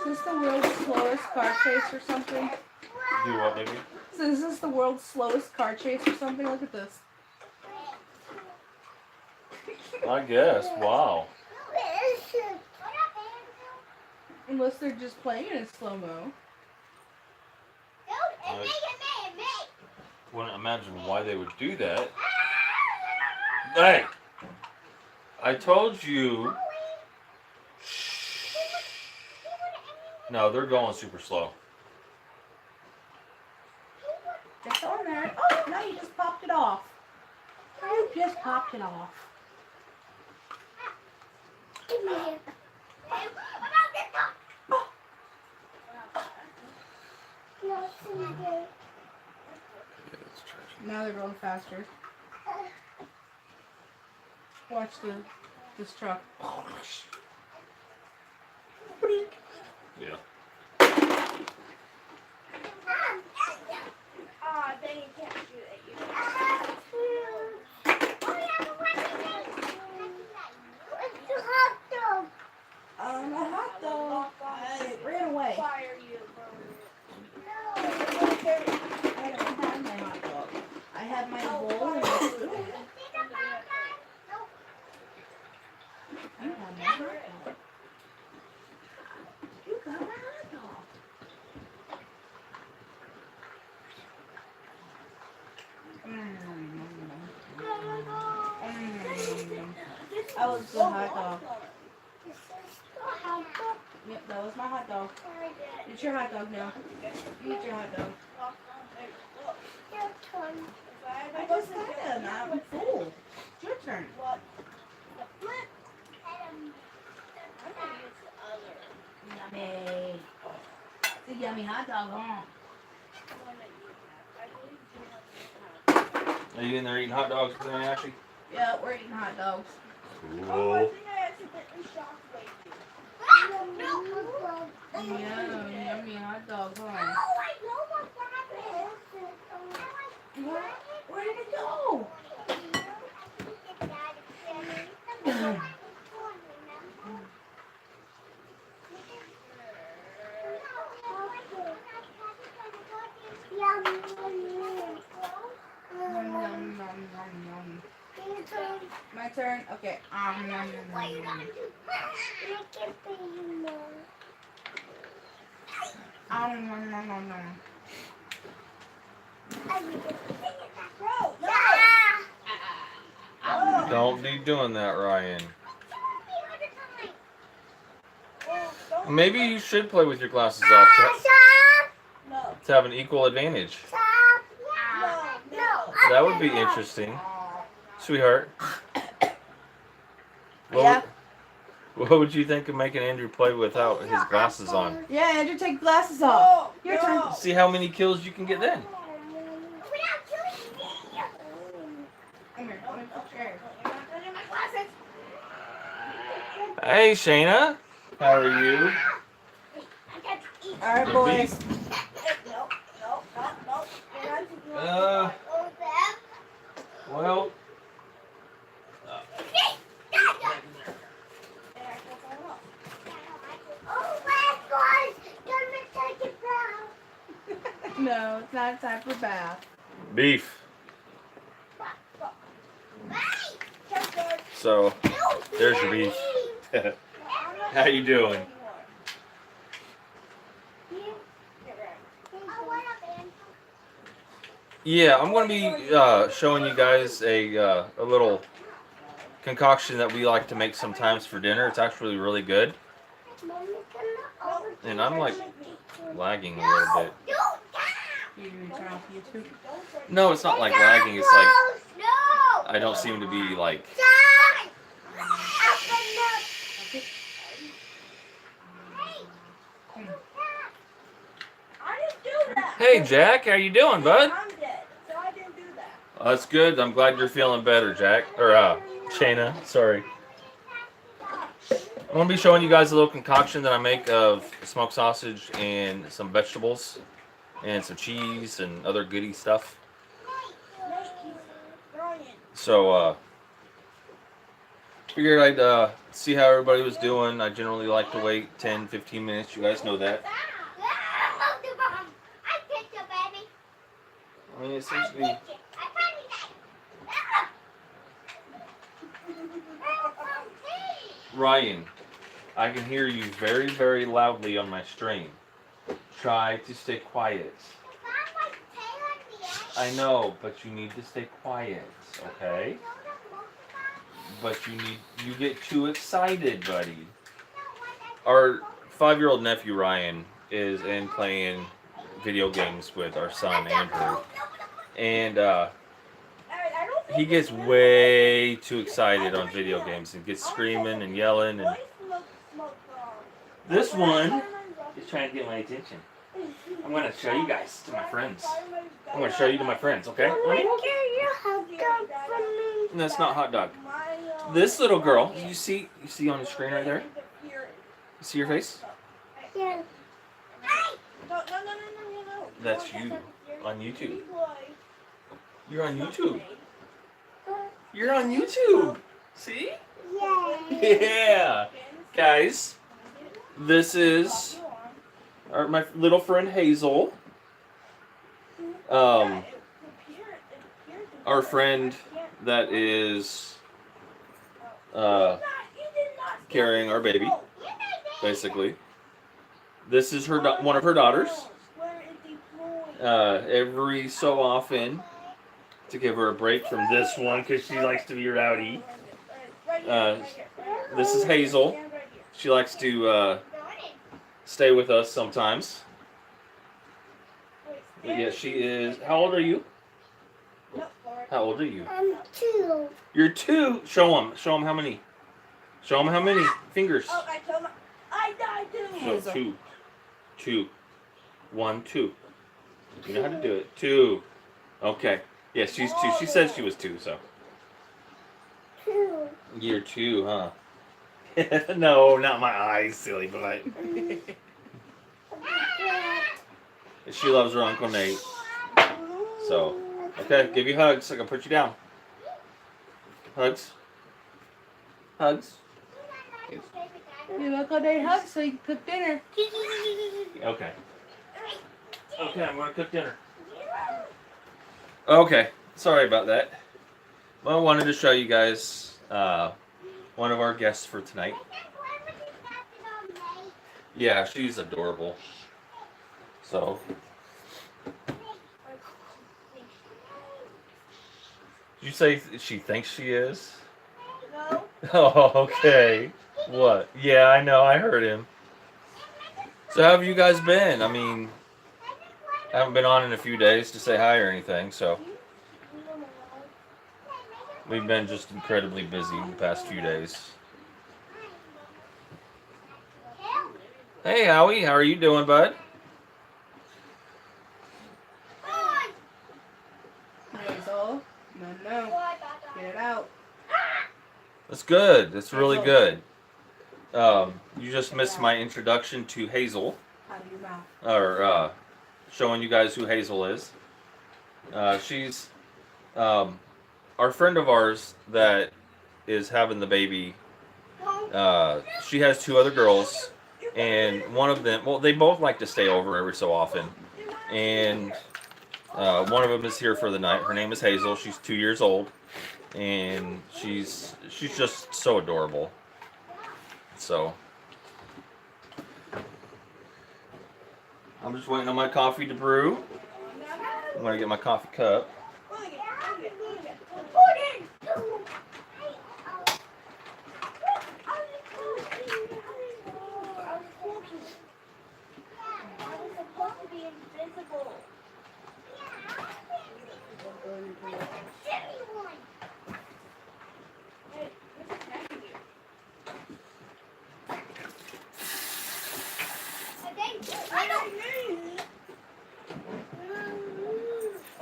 this the world's slowest car chase or something? Do what, baby? So is this the world's slowest car chase or something? Look at this. I guess. Wow. Unless they're just playing in slow-mo. I wouldn't imagine why they would do that. Hey! I told you. No, they're going super slow. Just on there. Oh, no, you just popped it off. You just popped it off. Now they're going faster. Watch this truck. Yeah. Dang, you can't shoot at you. A hot dog. It ran away. Fire you, I don't have my hot dog. I have my bowl and my food. I don't have my hot dog. You got my hot dog. That was the hot dog. Yep, that was my hot dog. It's your hot dog now. You eat your hot dog. I just had it. I'm full. It's your turn. Yummy. It's a yummy hot dog, huh? Are you in there eating hot dogs with me, Ashley? Yeah, we're eating hot dogs. Oh, I Cool. think I accidentally shocked baby. Yum, yummy hot dog, huh? Where did it go? Nom, nom, nom, nom, nom. My turn? Okay. Nom, nom, nom, nom. Nom, nom, nom, nom. Don't be doing that, Ryan. Maybe you should play with your glasses off to have an equal advantage. That would be interesting. Sweetheart. Yeah. What would you think of making Andrew play without his glasses on? Yeah, Andrew, take glasses off. Your turn. See how many kills you can get then. Come here. Let me put your hair. Hey, Shayna. How are you? All right, boys. Well. No, it's not time for bath. Beef. So, there's your beef. How you doing? Yeah, I'm going to be showing you guys a little concoction that we like to make sometimes for dinner. It's actually really good. And I'm like lagging a little bit. You gonna turn off YouTube? No, it's not like lagging. It's like I don't seem to be like. Hey Jack, how you doing, bud? I'm dead, so I didn't do that. That's good. I'm glad you're feeling better, Jack. Or Shayna. Sorry. I'm gonna be showing you guys a little concoction that I make of smoked sausage and some vegetables and some cheese and other goody stuff. So Figured I'd see how everybody was doing. I generally like to wait 10, 15 minutes. You guys know that. I mean, it seems to be. Ryan, I can hear you very, very loudly on my stream. Try to stay quiet. I know, but you need to stay quiet, okay? But you get too excited, buddy. Our 5-year-old nephew Ryan is in playing video games with our son Andrew, and he gets way too excited on video games and gets screaming and yelling. And this one is trying to get my attention. I'm going to show you guys to my friends. I'm going to show you to my friends, okay? And that's not hot dog. This little girl, you see on the screen right there? You see your face? Yeah. That's you on YouTube. You're on YouTube. You're on YouTube. See? Yeah. Yeah. Guys, this is my little friend Hazel. Our friend that is carrying our baby, basically. This is her one of her daughters. Every so often, to give her a break from this one because she likes to be rowdy. This is Hazel. She likes to stay with us sometimes. But yeah, she is. How old are you? How old are you? I'm 2. You're 2. Show them. Show them how many. Show them how many fingers. Oh, I told my. I died too. So 2. 2. 1, 2. You know how to do it. 2. Okay. Yeah, she's 2. She said she was 2, so. 2. You're 2, huh? No, not my eyes, silly butt. She loves her Uncle Nate. So, okay, give you hugs. I can put you down. Hugs. Hugs. You look on their hugs so you can cook dinner. Okay. Okay, I'm going to cook dinner. Okay, sorry about that. Well, I wanted to show you guys one of our guests for tonight. Yeah, she's adorable. So. Did you say she thinks she is? No. Oh, okay. What? Yeah, I know. I heard him. So how have you guys been? I mean, I haven't been on in a few days to say hi or anything, so. We've been just incredibly busy the past few days. Hey, Howie. How are you doing, bud? Hazel. No. Get it out. That's good. That's really good. You just missed my introduction to Hazel, Out of your mouth. or showing you guys who Hazel is. She's our friend of ours that is having the baby. She has 2 other girls, and one of them, well, they both like to stay over every so often, and one of them is here for the night. Her name is Hazel. She's 2 years old, and she's just so adorable. So I'm just waiting on my coffee to brew. I'm gonna get my coffee cup.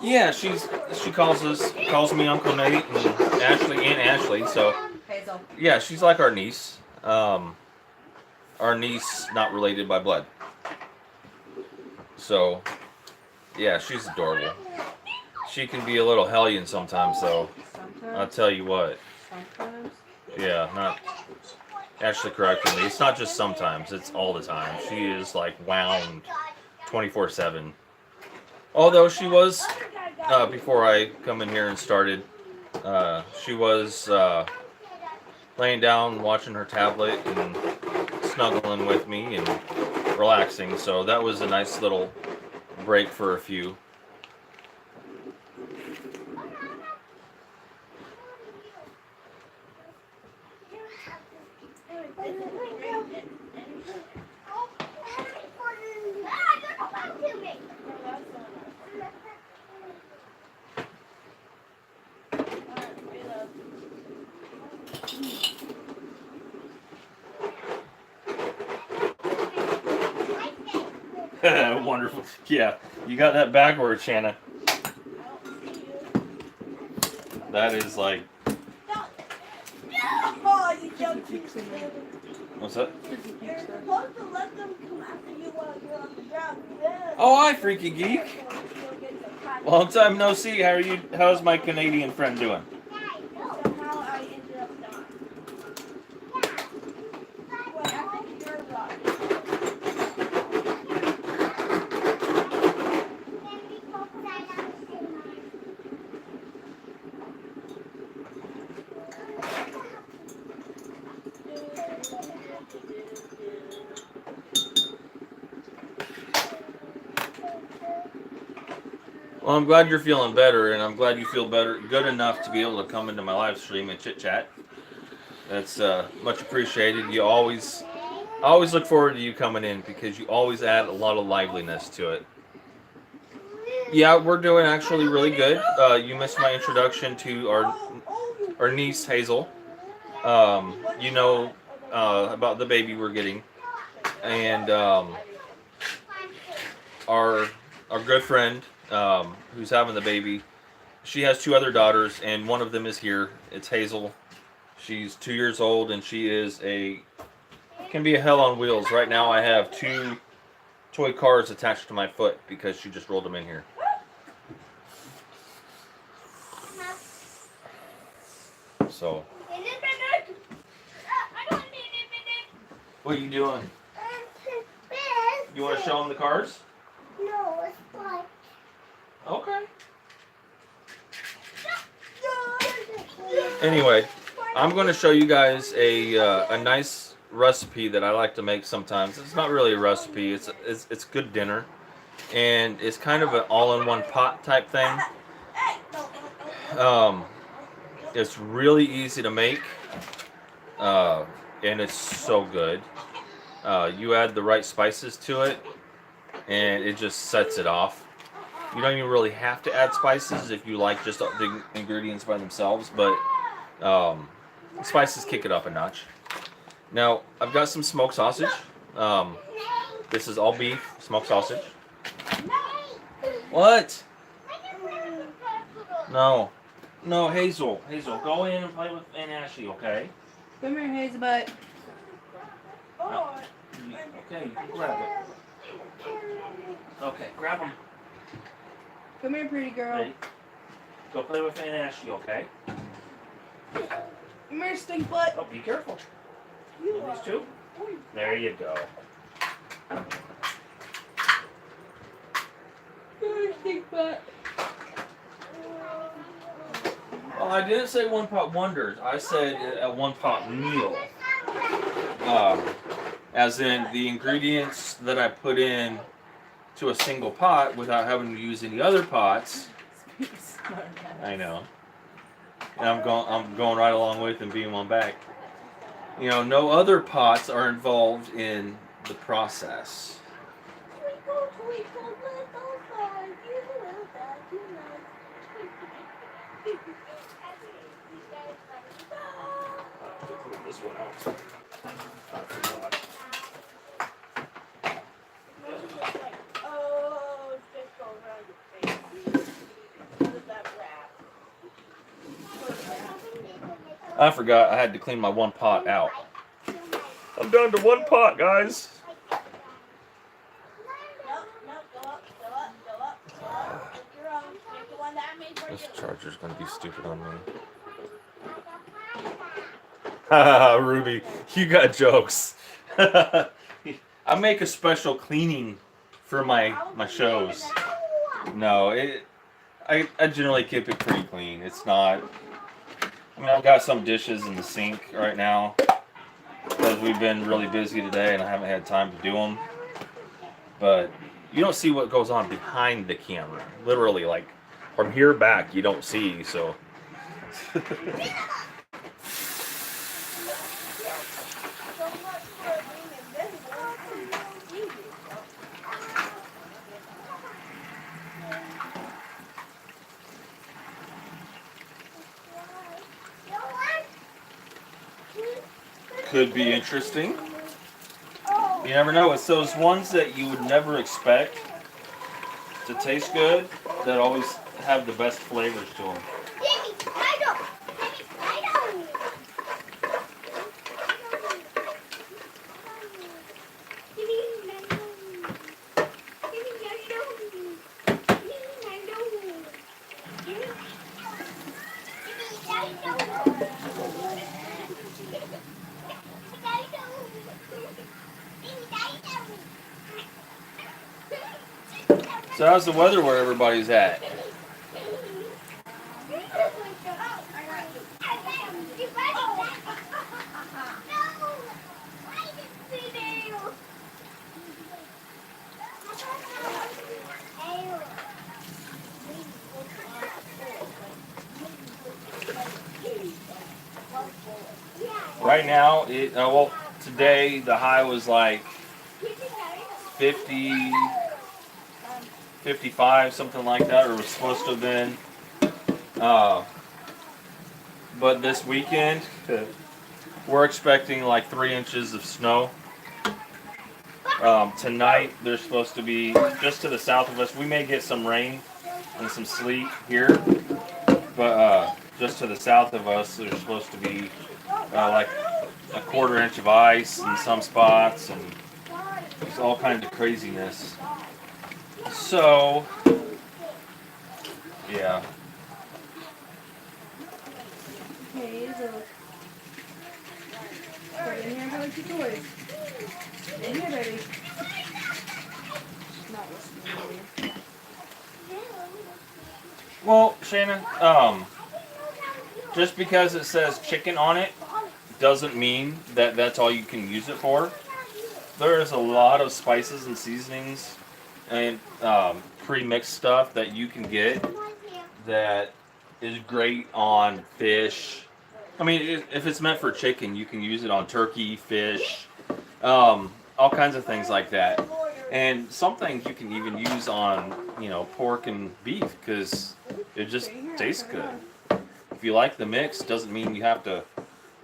Yeah, she calls me Uncle Nate and Ashley. So Hazel. yeah, she's like our niece. Our niece not related by blood. So yeah, she's adorable. She can be a little hellion sometimes, though. I'll Sometimes. tell you what. Sometimes. Yeah, not Ashley corrected me. It's not just sometimes, it's all the time. She is like wound 24/7. Although she was, before I come in here and started, she was laying down watching her tablet and snuggling with me and relaxing. So that was a nice little break for a few. Wonderful. Yeah, you got that backwards, Shanna. That is like. Oh, you don't teach them. What's that? You're supposed to let them come after you while you're on the ground. Then Oh, hi, freaky geek. Long time no see. How are you? How's my Canadian friend doing? Somehow I ended up dying. Wait, I think you're right. Well, I'm glad you're feeling better, and I'm glad you feel better, good enough to be able to come into my live stream and chit chat. That's much appreciated. I always look forward to you coming in because you always add a lot of liveliness to it. Yeah, we're doing actually really good. You missed my introduction to our niece Hazel. You know about the baby we're getting, and our good friend who's having the baby. She has two other daughters, and one of them is here. It's Hazel. She's 2 years old, and she can be a hell on wheels. Right now, I have two toy cars attached to my foot because she just rolled them in here. So. What are you doing? You want to show them the cars? No, it's fine. Okay. Anyway, I'm going to show you guys a nice recipe that I like to make sometimes. It's not really a recipe. It's good dinner, and it's kind of an all-in-one pot type thing. It's really easy to make, and it's so good. You add the right spices to it, and it just sets it off. You don't even really have to add spices if you like just the ingredients by themselves, but spices kick it up a notch. Now, I've got some smoked sausage. This is all beef smoked sausage. What? No. No, Hazel, go in and play with Aunt Ashley, okay? Come here, Hazelbutt. Okay, you can grab it. Okay, grab them. Come here, pretty girl. Ready? Go play with Aunt Ashley, okay? Come here, stink butt. Oh, be careful. These two? There you go. Stink butt. Well, I didn't say one pot wonders. I said a one pot meal. As in the ingredients that I put in to a single pot without having to use any other pots. I know. And I'm going right along with and being one back. You know, no other pots are involved in the process. Twinkle, twinkle, little star, you know that you know. This one out. Oh, just go around your face. What is that wrap? I forgot I had to clean my one pot out. I'm down to one pot, guys. This charger's gonna be stupid on me. Ruby, you got jokes. I make a special cleaning for my shows. No, I generally keep it pretty clean. It's not. I mean, I've got some dishes in the sink right now because we've been really busy today and I haven't had time to do them. But you don't see what goes on behind the camera. Literally, like from here back, you don't see. So. Could be interesting. You never know. It's those ones that you would never expect to taste good that always have the best flavors to them. So how's the weather where everybody's at? Right now, well, today the high was like 50, 55, something like that, or it was supposed to have been. But this weekend, we're expecting like 3 inches of snow. Tonight, there's supposed to be, just to the south of us, we may get some rain and some sleet here. But just to the south of us, there's supposed to be like a 1/4 inch of ice in some spots, and there's all kinds of craziness. So, yeah. Hazel. Get in here and play with your toys. In here, baby. Not listening to you. Well, Shannon, just because it says chicken on it doesn't mean that that's all you can use it for. There's a lot of spices and seasonings and pre-mixed stuff that you can get that is great on fish. I mean, if it's meant for chicken, you can use it on turkey, fish, all kinds of things like that. And some things you can even use on, pork and beef because it just tastes good. If you like the mix, doesn't mean you have to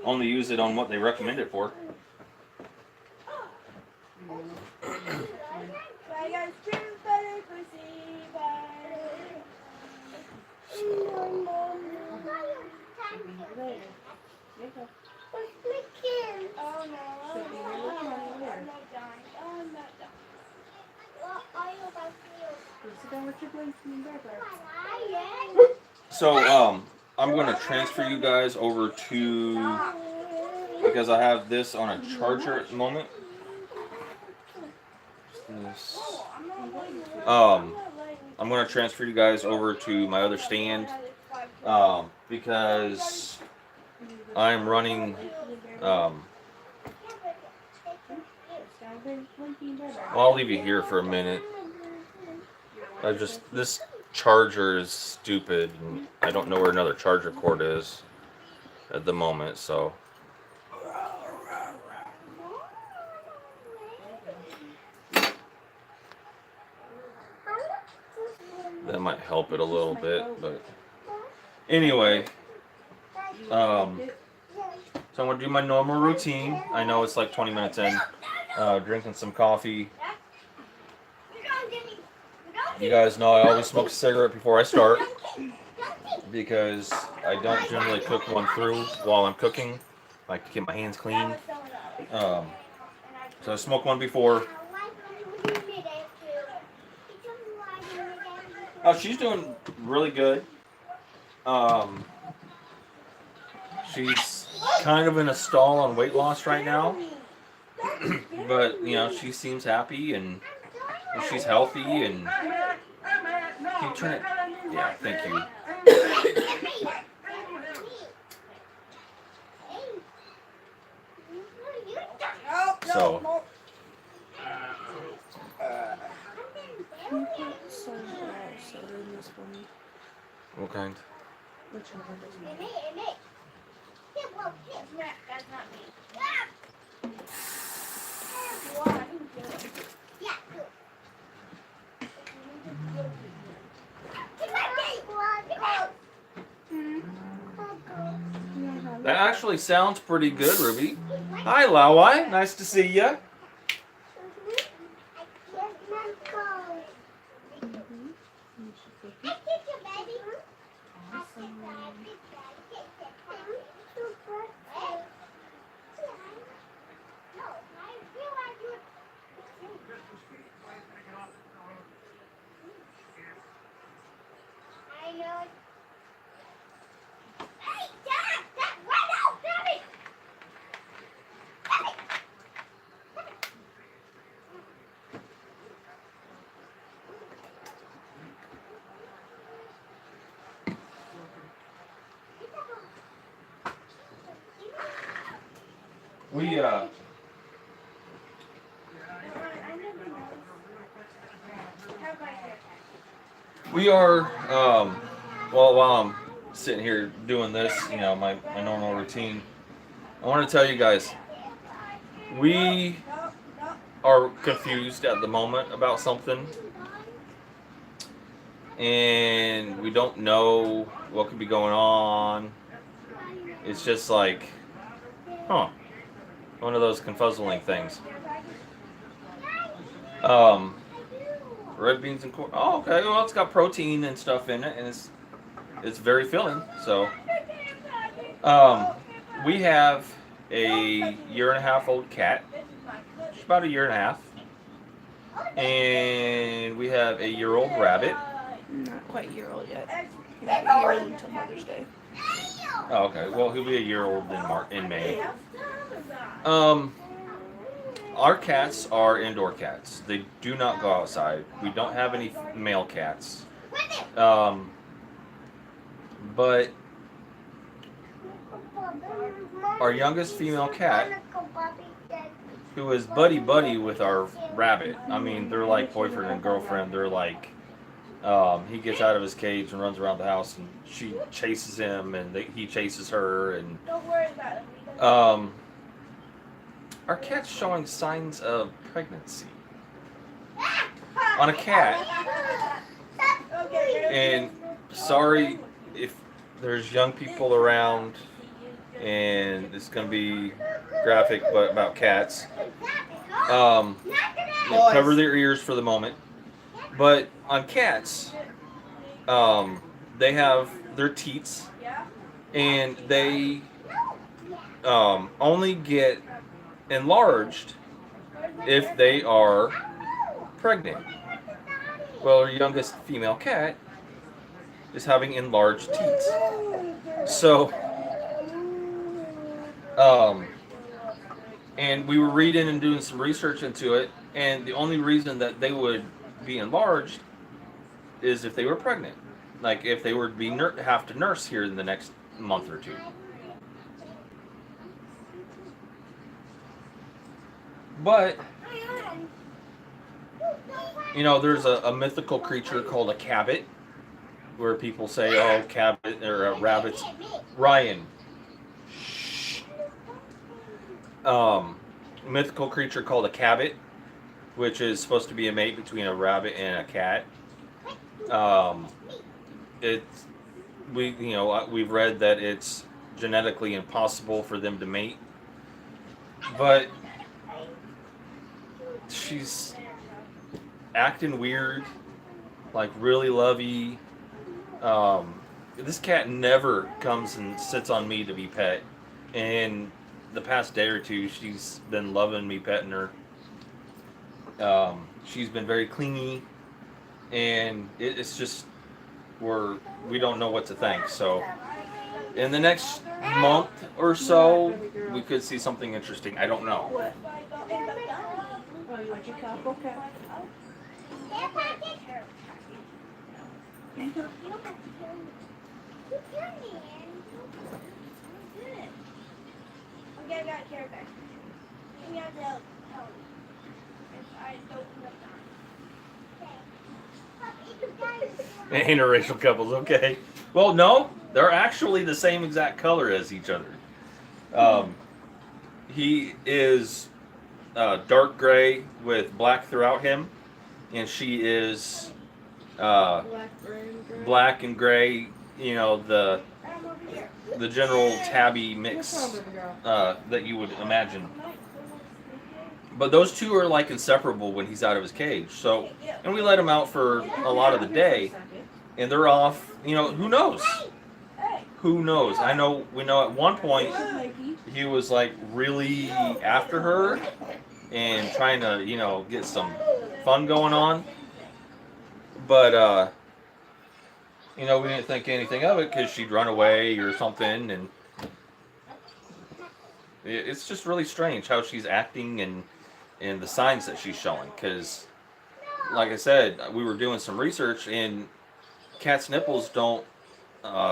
only use it on what they recommend it for. So, I'm going to transfer you guys over to, because I have this on a charger at the moment. I'm going to transfer you guys over to my other stand, because I'm running, I'll leave you here for a minute. This charger is stupid, and I don't know where another charger cord is at the moment, so. That might help it a little bit, but anyway, so I'm going to do my normal routine. I know it's like 20 minutes in, drinking some coffee. You guys know I always smoke a cigarette before I start because I don't generally cook one through while I'm cooking. I like to keep my hands clean. So I smoke one before. Oh, she's doing really good. She's kind of in a stall on weight loss right now, but you know she seems happy and she's healthy and keep trying. Yeah, thank you. Oh, no, So- no. Can you put some soda in this for me? What kind? Whichever doesn't matter. That's not me. That actually sounds pretty good, Ruby. Hi, Lawai. Nice to see ya. You should put it. I know. Hey, Dad! Dad, right out! Daddy! Daddy! We are well while I'm sitting here doing this, you know, my normal routine. I want to tell you guys, we are confused at the moment about something, and we don't know what could be going on. It's just like, one of those confuzzling things. Red beans and corn. Oh, okay. Well, it's got protein and stuff in it, and it's very filling. So, we have a 1.5-year-old cat. She's about 1.5 years, and we have a 1-year-old rabbit. Not quite a year old yet. Not a year old until Mother's Day. Oh, okay. Well, he'll be 1-year-old in May. Our cats are indoor cats. They do not go outside. We don't have any male cats. But our youngest female cat, who is buddy with our rabbit. I mean, they're like boyfriend and girlfriend. They're like, he gets out of his cage and runs around the house, and she chases him, and he chases her, and Don't worry about it. our cat's showing signs of pregnancy on a cat. And sorry if there's young people around, and it's gonna be graphic, but about cats. Cover their ears for the moment. But on cats, they have their teats, and they only get enlarged if they are pregnant. Well, our youngest female cat is having enlarged teats. So, and we were reading and doing some research into it, and the only reason that they would be enlarged is if they were pregnant. Like if they were to be have to nurse here in the next month or two. But, you know, there's a mythical creature called a cabbit, where people say, oh, cabbit, or rabbits. Ryan. Mythical creature called a cabbit, which is supposed to be a mate between a rabbit and a cat. We've read that it's genetically impossible for them to mate, but she's acting weird, like really lovey. This cat never comes and sits on me to be pet, and the past day or two she's been loving me petting her. She's been very clingy, and it's just we don't know what to think. So in the next month or so, we could see something interesting. I don't know. What? Oh, you want your cup? Okay. Can't pack it. You don't have to tell me. You can. Okay, I got a carrot back. You have to tell me. If I don't have time. Okay. Interracial couples, okay. Well, no, they're actually the same exact color as each other. He is dark gray with black throughout him, and she is black and gray. You know, the general tabby mix that you would imagine. But those two are like inseparable when he's out of his cage. So, and we let him out for a lot of the day, and they're off. You know, who knows? Who knows? We know at one point he was like really after her and trying to, you know, get some fun going on. But, you know, we didn't think anything of it because she'd run away or something. And it's just really strange how she's acting and the signs that she's showing. Because, like I said, we were doing some research, and cats' nipples don't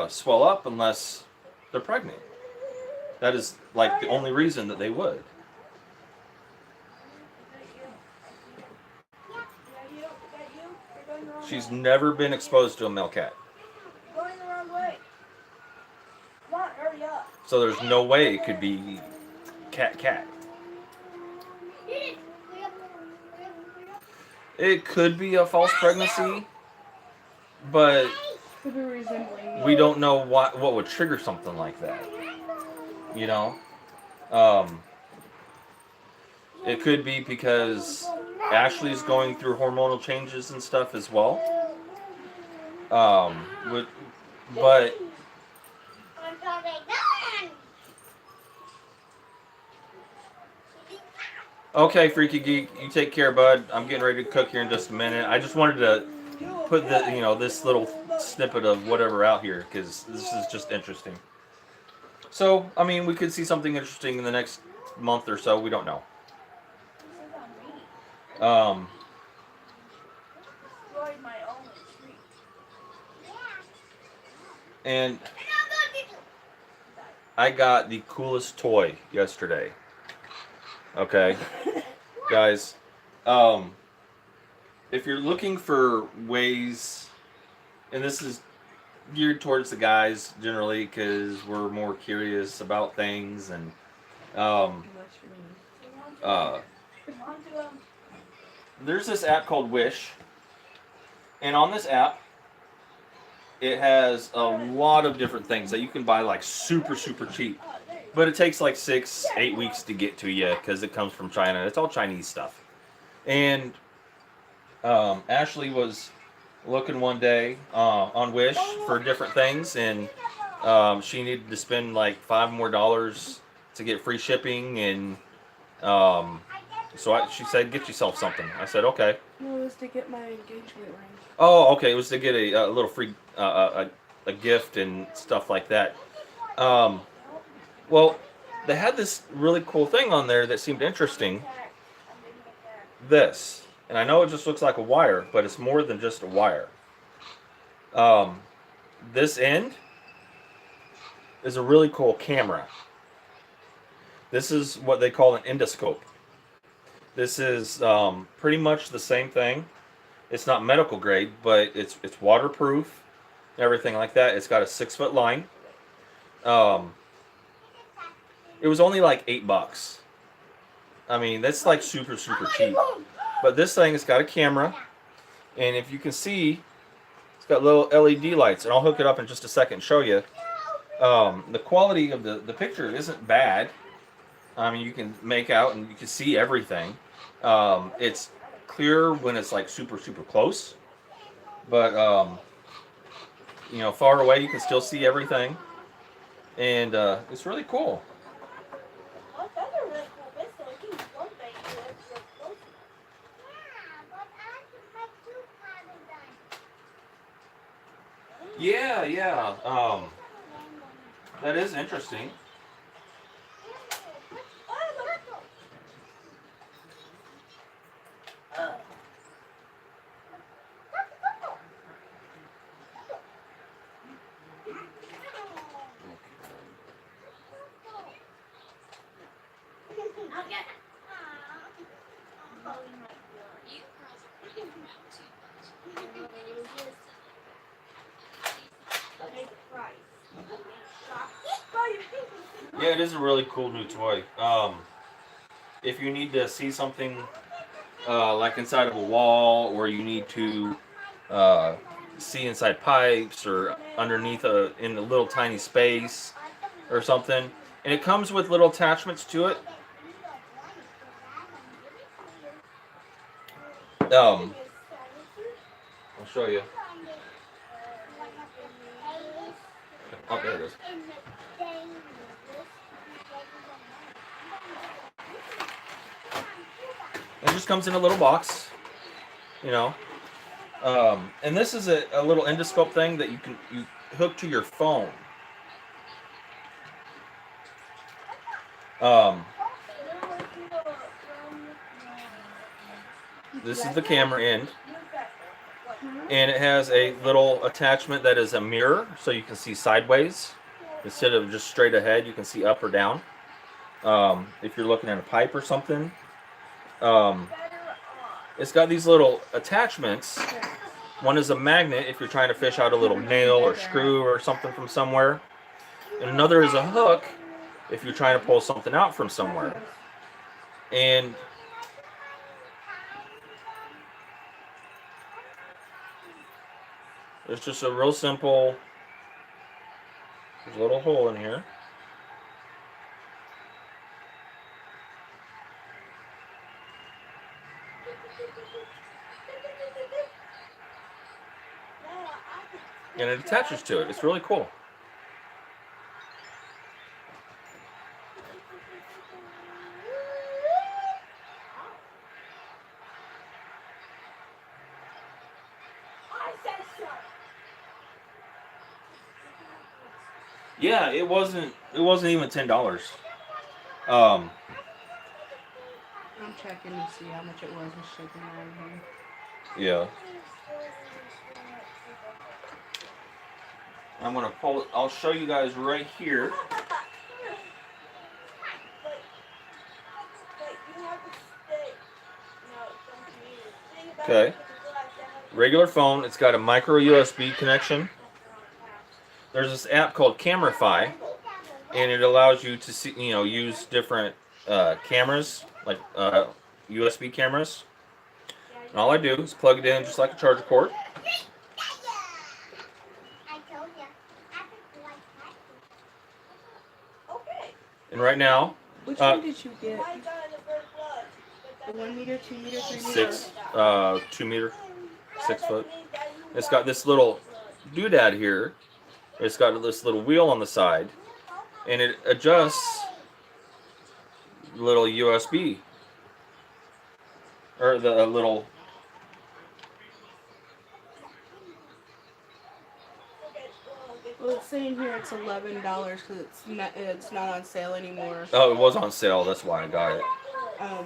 swell up unless they're pregnant. That is like the only reason that they would. She's never been exposed to a male cat. Going the wrong way. Come on, hurry up. So there's no way it could be cat. It could be a false pregnancy, but Could be resembling. we don't know what would trigger something like that. You know? It could be because Ashley's going through hormonal changes and stuff as well. But okay, Freaky Geek, you take care, bud. I'm getting ready to cook here in just a minute. I just wanted to put this little snippet of whatever out here because this is just interesting. So, I mean, we could see something interesting in the next month or so. We don't know. And I got the coolest toy yesterday. Okay, guys, if you're looking for ways, and this is geared towards the guys generally because we're more curious about things, and there's this app called Wish, and on this app it has a lot of different things that you can buy like super cheap, but it takes like 6-8 weeks to get to you because it comes from China. It's all Chinese stuff. And Ashley was looking one day on Wish for different things, and she needed to spend like $5 more to get free shipping, and so she said, "Get yourself something." I said, "Okay." No, it was to get my engagement ring. Oh, okay. It was to get a little free a gift and stuff like that. Well, they had this really cool thing on there that seemed interesting. This, and I know it just looks like a wire, but it's more than just a wire. This end is a really cool camera. This is what they call an endoscope. This is pretty much the same thing. It's not medical grade, but it's waterproof, everything like that. It's got a 6-foot line. It was only like $8. I mean, that's like super cheap. But this thing has got a camera, and if you can see, it's got little LED lights, and I'll hook it up in just a second and show you. The quality of the picture isn't bad. I mean, you can make out and you can see everything. It's clear when it's like super close, but far away you can still see everything, and it's really cool. Yeah. That is interesting. Yeah, it is a really cool new toy. If you need to see something like inside of a wall, or you need to uh, see inside pipes, or underneath in a little tiny space or something, and it comes with little attachments to it. I'll show you. Oh, there it is. It just comes in a little box, you know. And this is a little endoscope thing that you hook to your phone. This is the camera end, and it has a little attachment that is a mirror, so you can see sideways instead of just straight ahead. You can see up or down. If you're looking at a pipe or something, it's got these little attachments. One is a magnet if you're trying to fish out a little nail or screw or something from somewhere, and another is a hook if you're trying to pull something out from somewhere. And it's just a real simple, there's a little hole in here. And it attaches to it. It's really cool. Yeah, it wasn't even $10. I'm checking to see how much it was and shaking around here. Yeah. I'm gonna pull it. I'll show you guys right here. Okay. Regular phone. It's got a micro USB connection. There's this app called Camerify, and it allows you to see, use different cameras, like USB cameras. And all I do is plug it in just like a charger cord. And right now, which one did you get? The 1 meter, 2 meter, 3 meter? 2 meter, 6 foot. It's got this little doodad here. It's got this little wheel on the side, and it adjusts little USB, or the little. Well, it's saying here it's $11 because it's not on sale anymore. Oh, it was on sale. That's why I got it.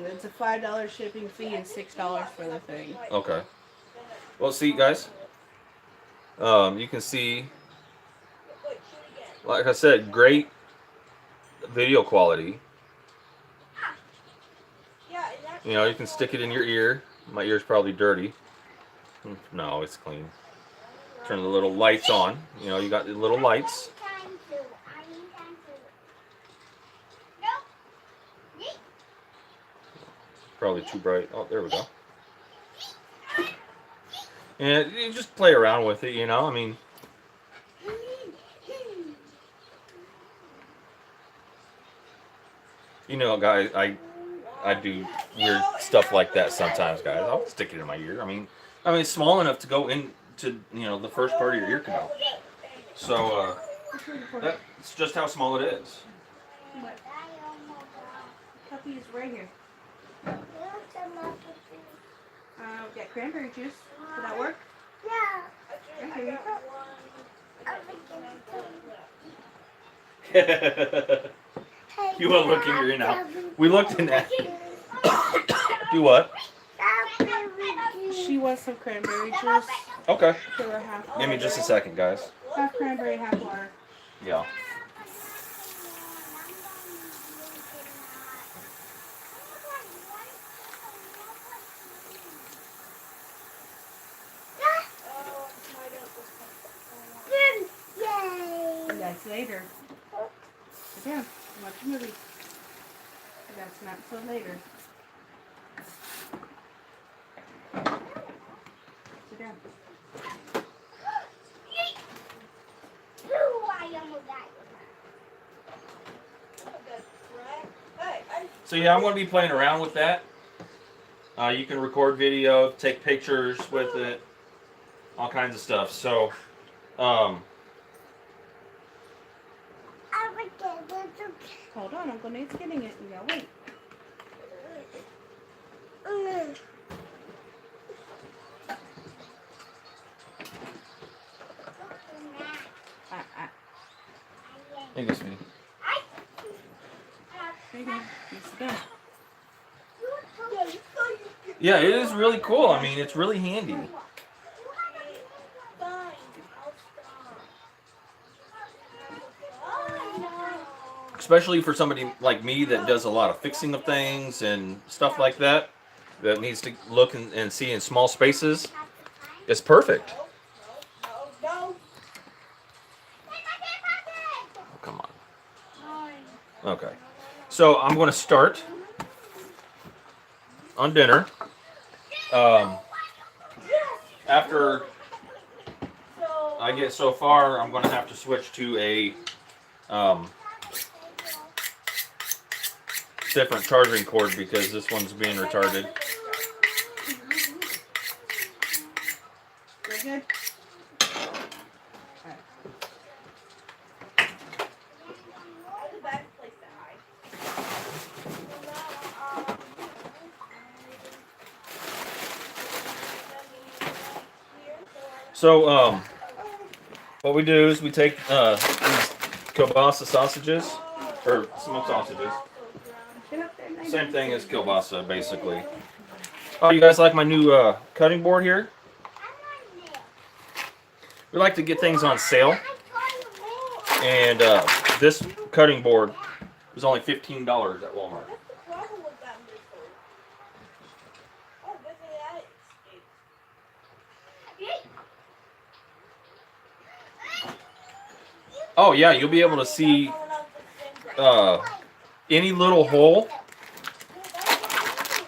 It's a $5 shipping fee and $6 for the thing. Okay. Well, see, guys. You can see, like I said, great video quality. You can stick it in your ear. My ear's probably dirty. No, it's clean. Turn the little lights on. You got the little lights. Probably too bright. Oh, there we go. And you just play around with it, I mean. Guys, I do weird stuff like that sometimes, guys. I'll stick it in my ear. I mean, it's small enough to go into, the first part of your ear canal. So, that's just how small it is. What? Puppy is right here. Get cranberry juice. Did that work? Yeah. Okay. You want to look in your in-out? We looked in that. Do what? She wants some cranberry juice. Okay. For her half. Give me just a second, guys. Half cranberry, half water. Yeah. And that's later. Sit down. Watch a movie. That's not till later. Sit down. So yeah, I'm going to be playing around with that. You can record video, take pictures with it, all kinds of stuff. So, Hold on, Uncle Nate's getting it. You gotta wait. I guess me. There you go. You sit down. Yeah, it is really cool. I mean, it's really handy. Especially for somebody like me that does a lot of fixing of things and stuff like that, that needs to look and see in small spaces. It's perfect. Oh, come on. Okay. So I'm going to start on dinner. After I get so far, I'm going to have to switch to a different charging cord because this one's being retarded. Very good. So, what we do is we take these kielbasa sausages, or smoked sausages. Same thing as kielbasa, basically. Oh, you guys like my new cutting board here? We like to get things on sale. And this cutting board was only $15 at Walmart. Oh yeah, you'll be able to see any little hole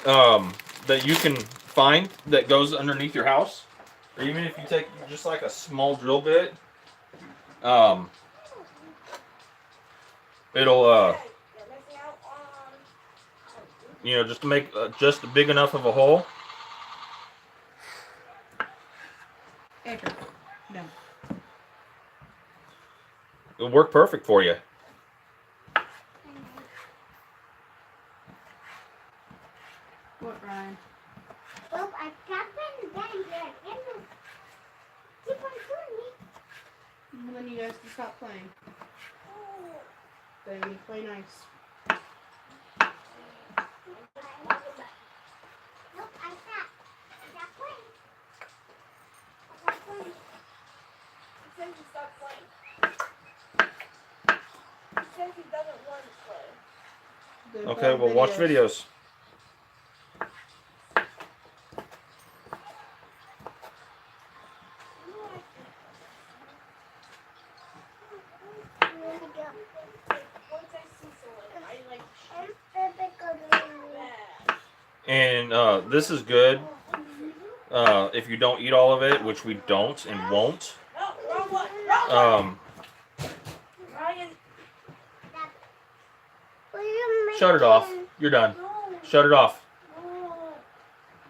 that you can find that goes underneath your house, or even if you take just like a small drill bit, it'll you know, just to make just big enough of a hole. Andrew, no. It'll work perfect for you. What, Ryan? Well, I got them down there. Keep on doing me. And then you guys can stop playing. Then you play nice. Nope, I stopped. Stop playing. Stop playing. It says you stop playing. It says he doesn't want to play. Good Okay, fun well, watch videos. Where'd it go? Once I see someone, I like Where'd it go? that. And this is good if you don't eat all of it, which we don't and won't. No, wrong one. Wrong one. Ryan. Will you make Shut it off. You're done. No. Shut it off. No.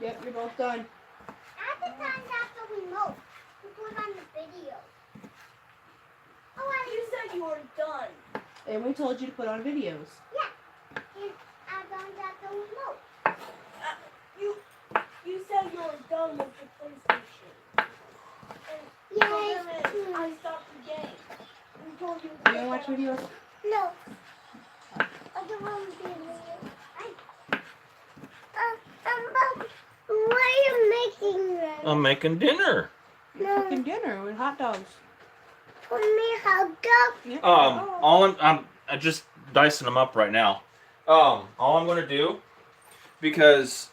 Yep, you're both done. At the time, that's the remote. We put on the video. Oh, You said you were done. And we told you to put on videos. I don't have the remote. You said you were done with your PlayStation. And Yes. so then I stopped the game. We told you. You gonna watch videos? No, I'm making dinner. You're cooking dinner with hot dogs. For me, how go? Yeah. All I'm just dicing them up right now. All I'm gonna do, because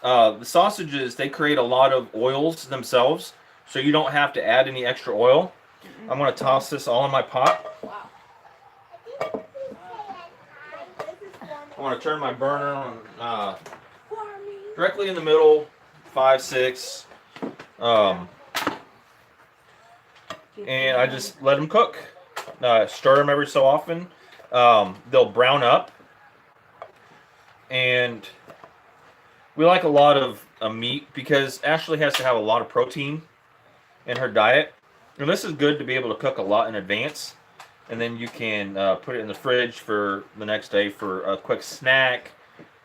the sausages, they create a lot of oils themselves, so you don't have to add any extra oil. I'm gonna toss this all in my pot. Wow. I'm gonna turn my burner on For me. directly in the middle, 5, 6, and I just let them cook. Stir them every so often. They'll brown up, and we like a lot of meat because Ashley has to have a lot of protein in her diet, and this is good to be able to cook a lot in advance, and then you can put it in the fridge for the next day for a quick snack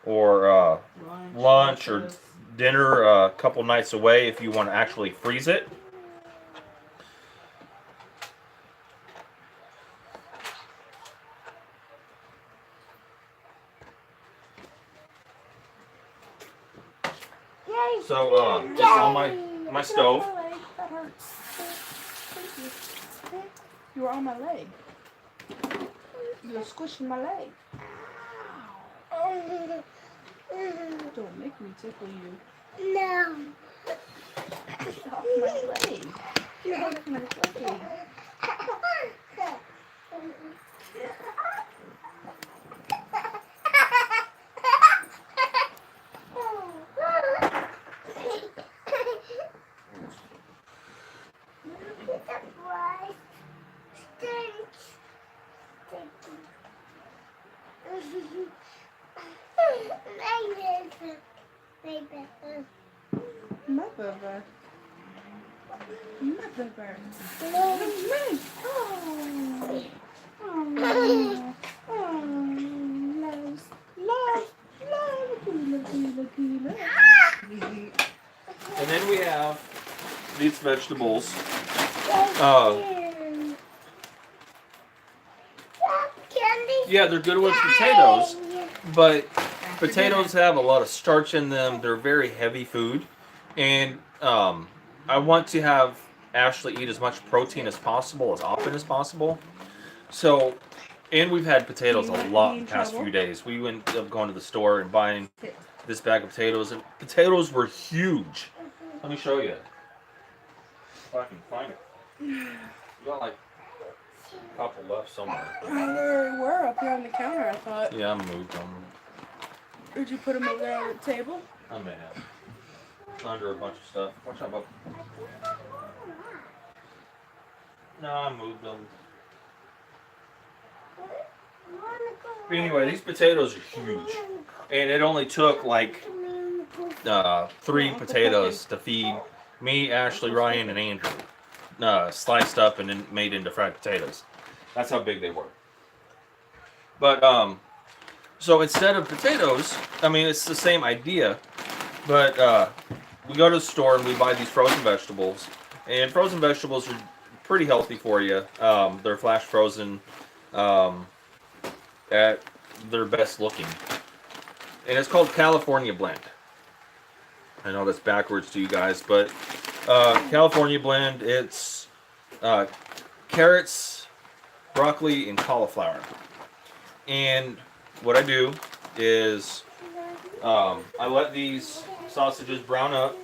or lunch or dinner a couple nights away if you want to actually freeze it. Yay. So it's on my stove. My leg. That hurts. Thank you. You were on my leg. You were squishing my leg. Don't make me tickle you. No. Get off my leg. Get off my leg. My burger. My burger. And then we have these vegetables. Yeah, they're good with potatoes, but potatoes have a lot of starch in them. They're very heavy food, and I want to have Ashley eat as much protein as possible, as often as possible. So, and we've had potatoes a lot the past few days. We went up going to the store and buying this bag of potatoes, and potatoes were huge. Let me show you. If I can find it. You got like a couple left somewhere. They were up here on the counter, I thought. Yeah, I moved them. Did you put them over there on the table? I may have. Under a bunch of stuff. Watch out, bub. No, I moved them. Anyway, these potatoes are huge. And it only took like 3 potatoes to feed me, Ashley, Ryan, and Andrew. Sliced up and then made into fried potatoes. That's how big they were. But, so instead of potatoes, I mean, it's the same idea, but we go to the store and we buy these frozen vegetables. And frozen vegetables are pretty healthy for you. They're flash frozen at their best looking. And it's called California Blend. I know that's backwards to you guys, but California Blend, it's carrots, broccoli, and cauliflower. And what I do is I let these sausages brown up.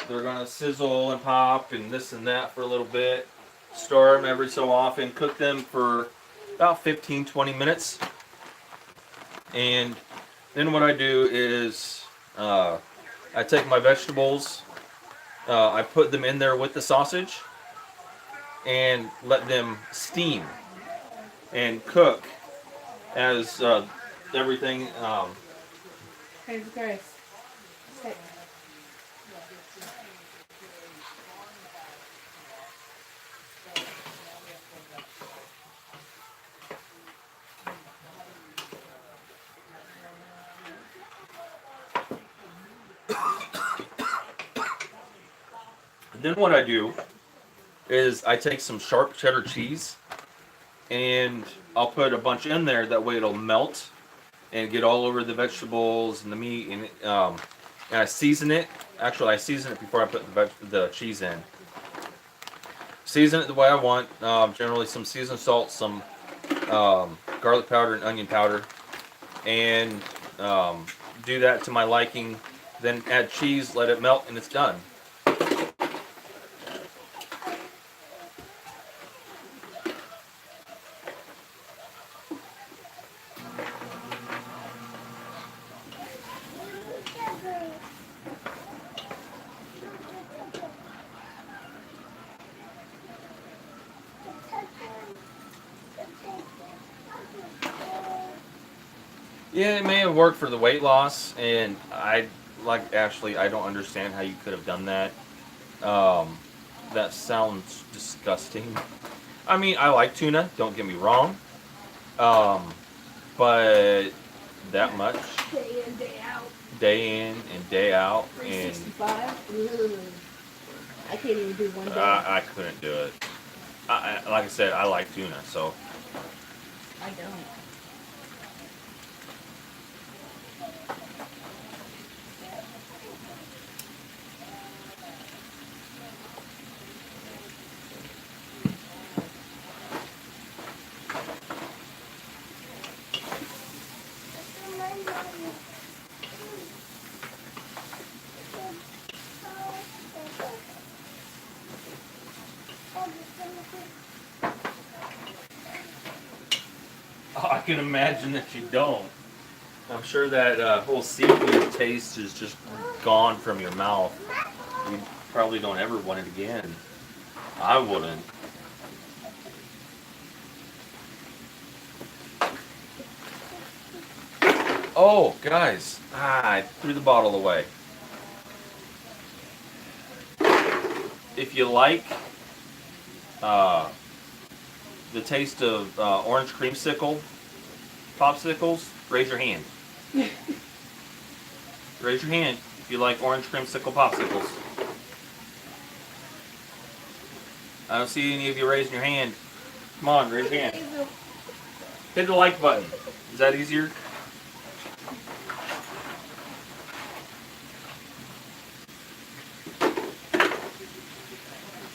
They're gonna sizzle and pop and this and that for a little bit. Stir them every so often. Cook them for about 15-20 minutes. And then what I do is I take my vegetables, I put them in there with the sausage and let them steam and cook as everything. Hey, Grace. Sit. Then what I do is I take some sharp cheddar cheese and I'll put a bunch in there. That way it'll melt and get all over the vegetables and the meat, and I season it Actually, I season it before I put the cheese in. Season it the way I want. Generally, some seasoned salt, some garlic powder, and onion powder, and do that to my liking. Then add cheese, let it melt, and it's done. Yeah, it may have worked for the weight loss, and I like Ashley. I don't understand how you could have done that. That sounds disgusting. I mean, I like tuna. Don't get me wrong. Um, but that much Day in, day out. day in and day out, and 365. I can't even do one day. I couldn't do it. Like I said, I like tuna, so I don't. I can imagine that you don't. I'm sure that whole seafood taste is just gone from your mouth. You probably don't ever want it again. I wouldn't. Oh, guys. I threw the bottle away. If you like the taste of orange creamsicle popsicles, raise your hand. Raise your hand if you like orange creamsicle popsicles. I don't see any of you raising your hand. Come on, raise your hand. Hit the like button. Is that easier?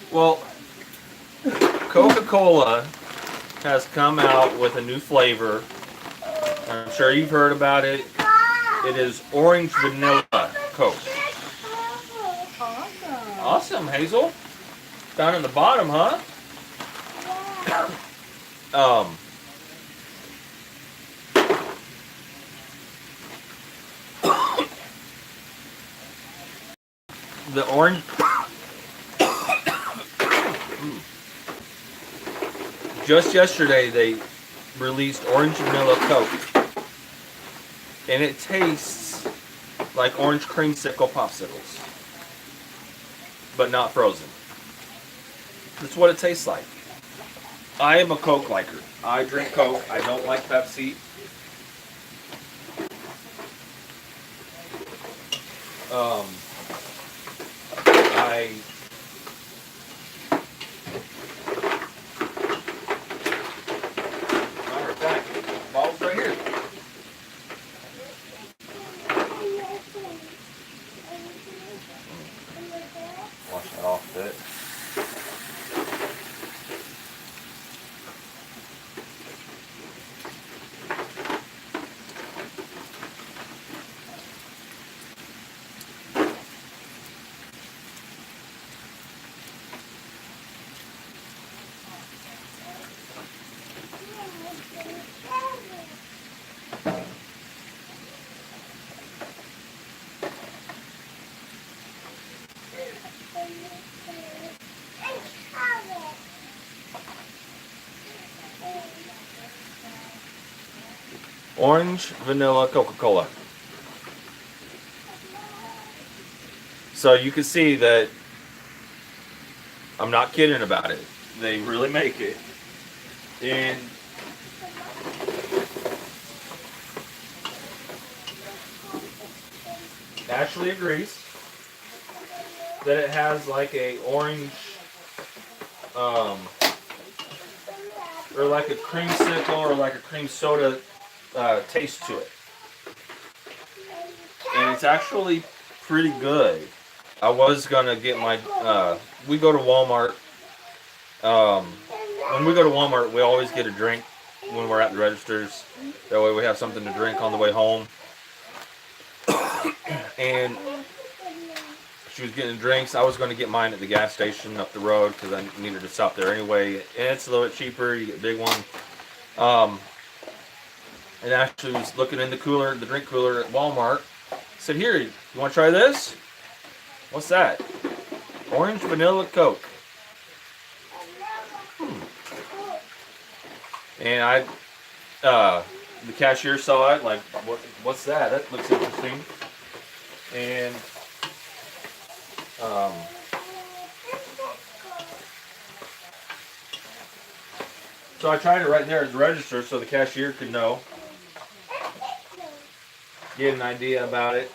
Well, Coca-Cola has come out with a new flavor. I'm sure you've heard about it. It is orange vanilla Coke. Awesome. Awesome, Hazel. Down in the bottom, huh? The orange. Just yesterday, they released orange vanilla Coke, and it tastes like orange creamsicle popsicles, but not frozen. That's what it tastes like. I am a Coke liker. I drink Coke. I don't like Pepsi. I matter of fact, bottle's right here. Wash that off a bit. Orange vanilla Coca-Cola. So you can see that I'm not kidding about it. They really make it. And Ashley agrees that it has like a orange or like a creamsicle or like a cream soda taste to it. And it's actually pretty good. I was gonna get my. We go to Walmart. When we go to Walmart, we always get a drink when we're at the registers. That way, we have something to drink on the way home. And she was getting drinks. I was going to get mine at the gas station up the road because I needed to stop there anyway. And it's a little bit cheaper. You get a big one. And actually was looking in the cooler, the drink cooler at Walmart. Said, "Here, you want to try this? What's that? Orange vanilla Coke." And the cashier saw it, like, what's that? That looks interesting. And so I tried it right there at the register so the cashier could know, get an idea about it.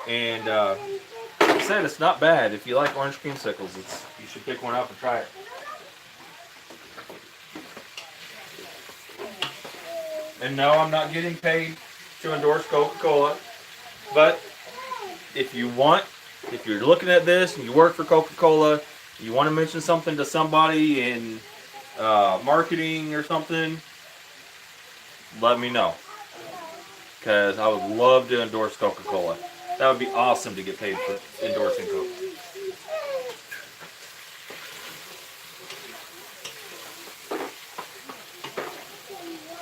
And like I said, it's not bad. If you like orange creamsicles, you should pick one up and try it. And no, I'm not getting paid to endorse Coca-Cola. But if you're looking at this and you work for Coca-Cola, you want to mention something to somebody in marketing or something, let me know. Because I would love to endorse Coca-Cola. That would be awesome to get paid for endorsing Coke.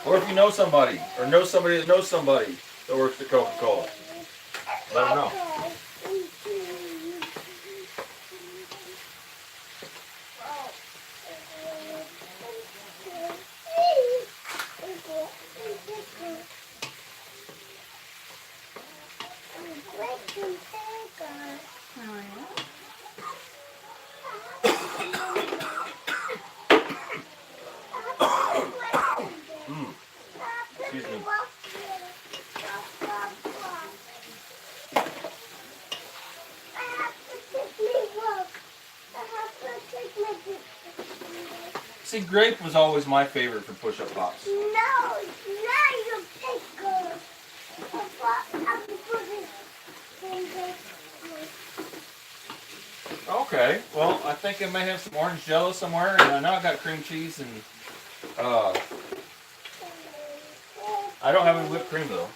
Or if you know somebody, or know somebody that knows somebody that works at Coca-Cola, let them know. Excuse me. See, grape was always my favorite for push-up pops. No, now you pick her. Okay, well, I think I may have some orange jello somewhere, and I know I got cream cheese and I don't have any whipped cream though.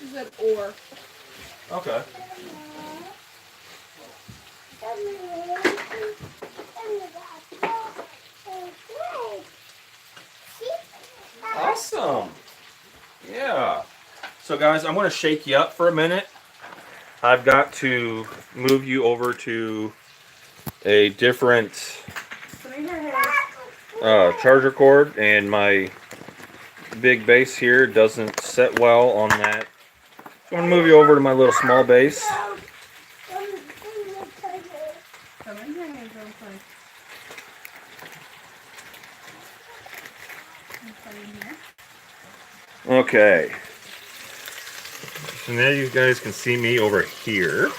Is that or? Okay. Awesome. Yeah. So guys, I'm going to shake you up for a minute. I've got to move you over to a different charger cord, and my big base here doesn't set well on that. So I'm going to move you over to my little small base. Come in here and go play. Okay. So now you guys can see me over here.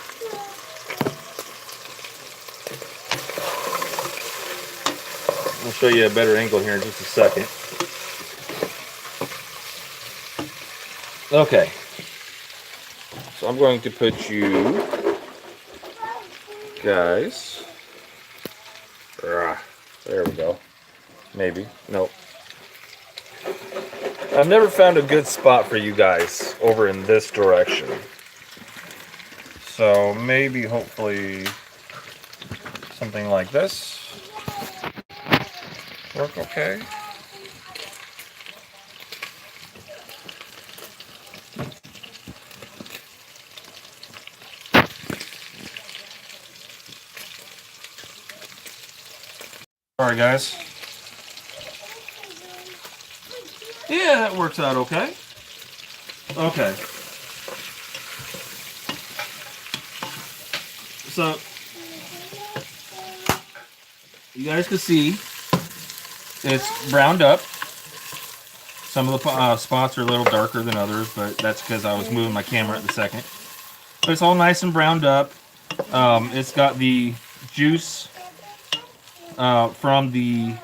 I'll show you a better angle here in just a second. Okay. So I'm going to put you guys. There we go. Maybe. Nope. I've never found a good spot for you guys over in this direction. So maybe, hopefully, something like this. Work okay? Alright guys. Yeah, that works out okay. Okay. So, you guys can see it's browned up. Some of the spots are a little darker than others, but that's because I was moving my camera at the second. But it's all nice and browned up. It's got the juice from the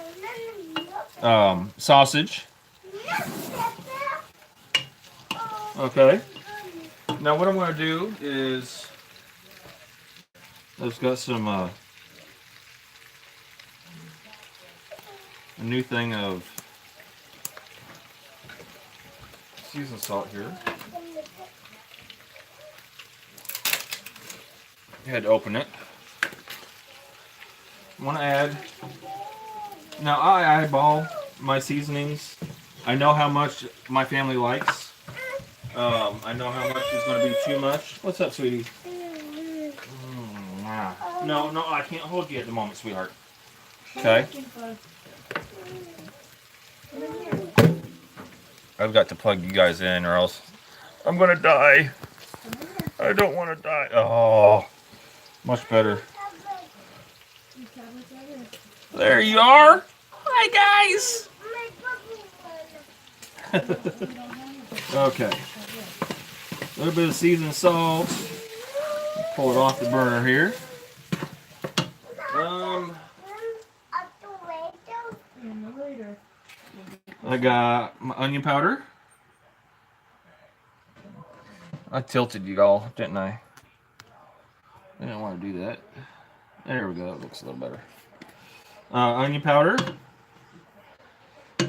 Okay. Now what I'm going to do is I've got some a new thing of seasoned salt here. I had to open it. I want to add. Now I eyeball my seasonings. I know how much my family likes. I know how much is going to be too much. What's up, sweetie? No, I can't hold you at the moment, sweetheart. Okay. I've got to plug you guys in or else I'm going to die. I don't want to die. Oh, much better. There you are. Hi, guys. Okay. A little bit of seasoned salt. Pull it off the burner here. I got my onion powder. I tilted you all, didn't I? I didn't want to do that. There we go. It looks a little better. Onion powder.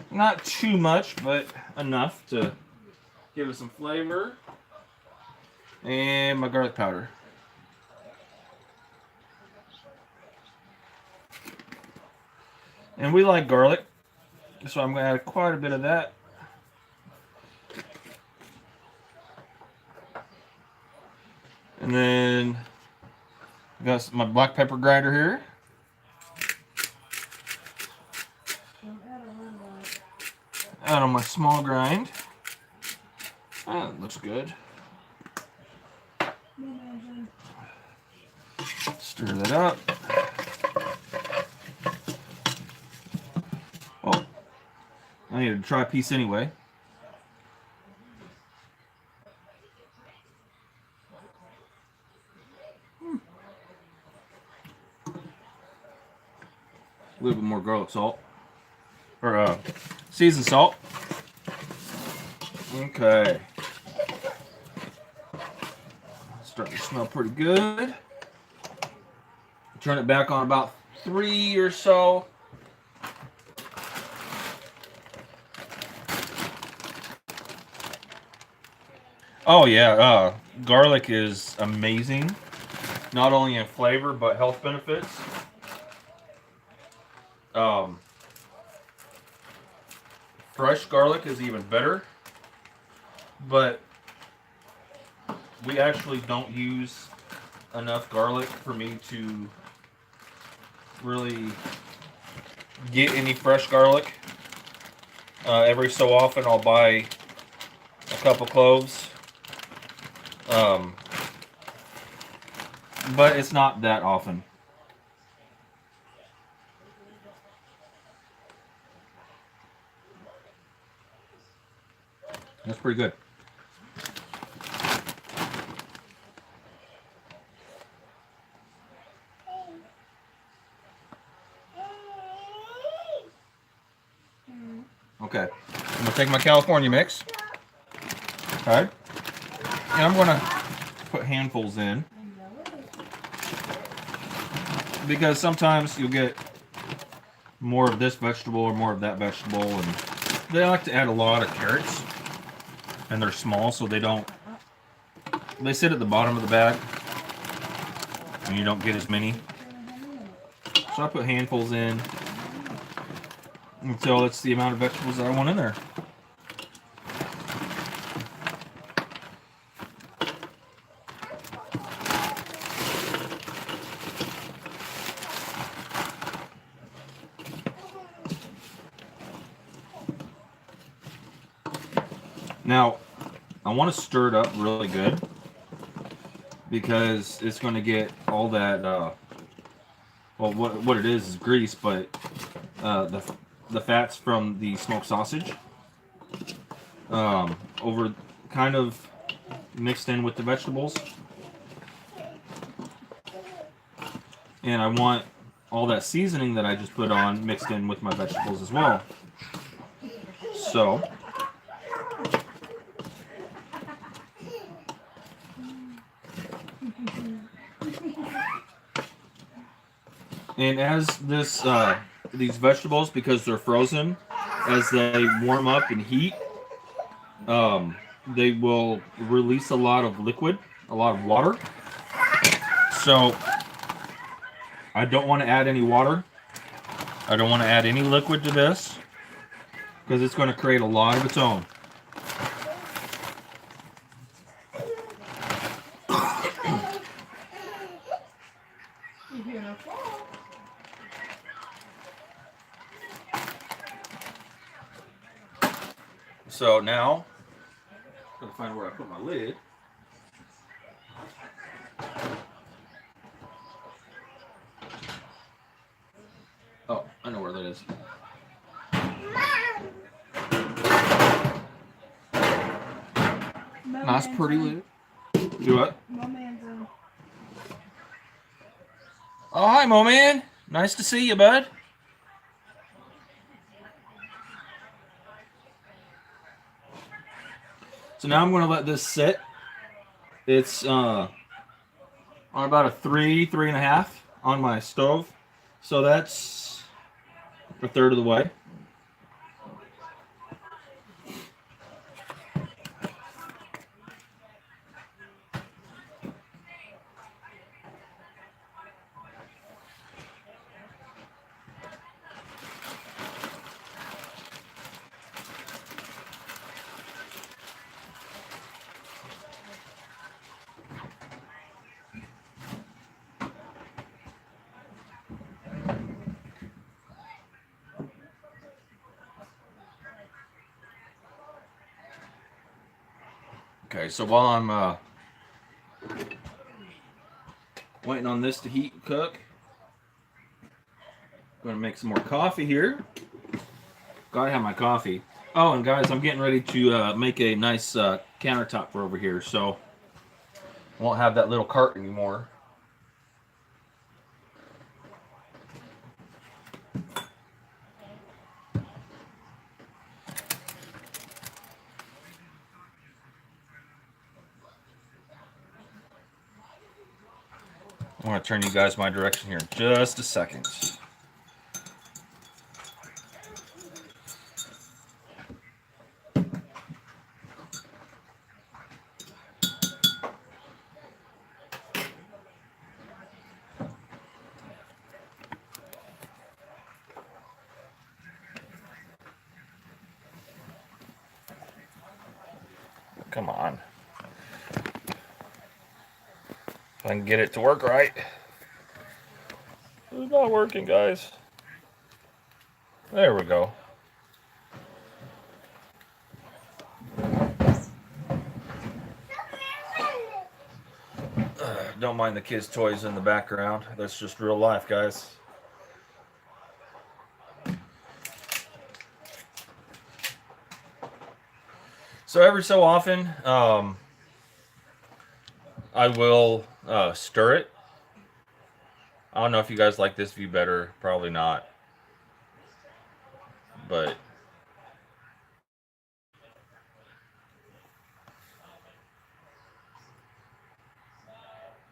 Not too much, but enough to give it some flavor. And my garlic powder. And we like garlic, so I'm going to add quite a bit of that. And then I got my black pepper grinder here. Add on my small grind. That looks good. Stir that up. Oh, I need to try a piece anyway. A little bit more garlic salt. Or seasoned salt. Okay. Starting to smell pretty good. Turn it back on about 3 or so. Oh yeah, garlic is amazing. Not only in flavor, but health benefits. Fresh garlic is even better, but we actually don't use enough garlic for me to really get any fresh garlic. Every so often I'll buy a couple cloves, but it's not that often. That's pretty good. Okay, I'm gonna take my California mix. Okay, and I'm gonna put handfuls in because sometimes you'll get more of this vegetable or more of that vegetable, and they like to add a lot of carrots. And they're small, so they sit at the bottom of the bag, and you don't get as many. So I put handfuls in until it's the amount of vegetables that I want in there. Now, I want to stir it up really good because it's going to get all that, well, what it is grease, but the fats from the smoked sausage over kind of mixed in with the vegetables. And I want all that seasoning that I just put on mixed in with my vegetables as well. So And as these vegetables, because they're frozen, as they warm up and heat, they will release a lot of liquid, a lot of water. So I don't want to add any water. I don't want to add any liquid to this because it's going to create a lot of its own. You hear no fall. So now, I'm going to find where I put my lid. Oh, I know where that is. Nice, pretty lid. Do what? My man's in. Oh, hi, Mo Man. Nice to see you, bud. So now I'm going to let this sit. It's on about a 3.5 on my stove. So that's a third of the way. Okay, so while I'm waiting on this to heat and cook, I'm going to make some more coffee here. Gotta have my coffee. Oh, and guys, I'm getting ready to make a nice countertop for over here, so I won't have that little cart anymore. I want to turn you guys my direction here in just a second. Come on. If I can get it to work right. It's not working, guys. There we go. Don't mind the kids' toys in the background. That's just real life, guys. So every so often, I will stir it. I don't know if you guys like this view better. Probably not. But you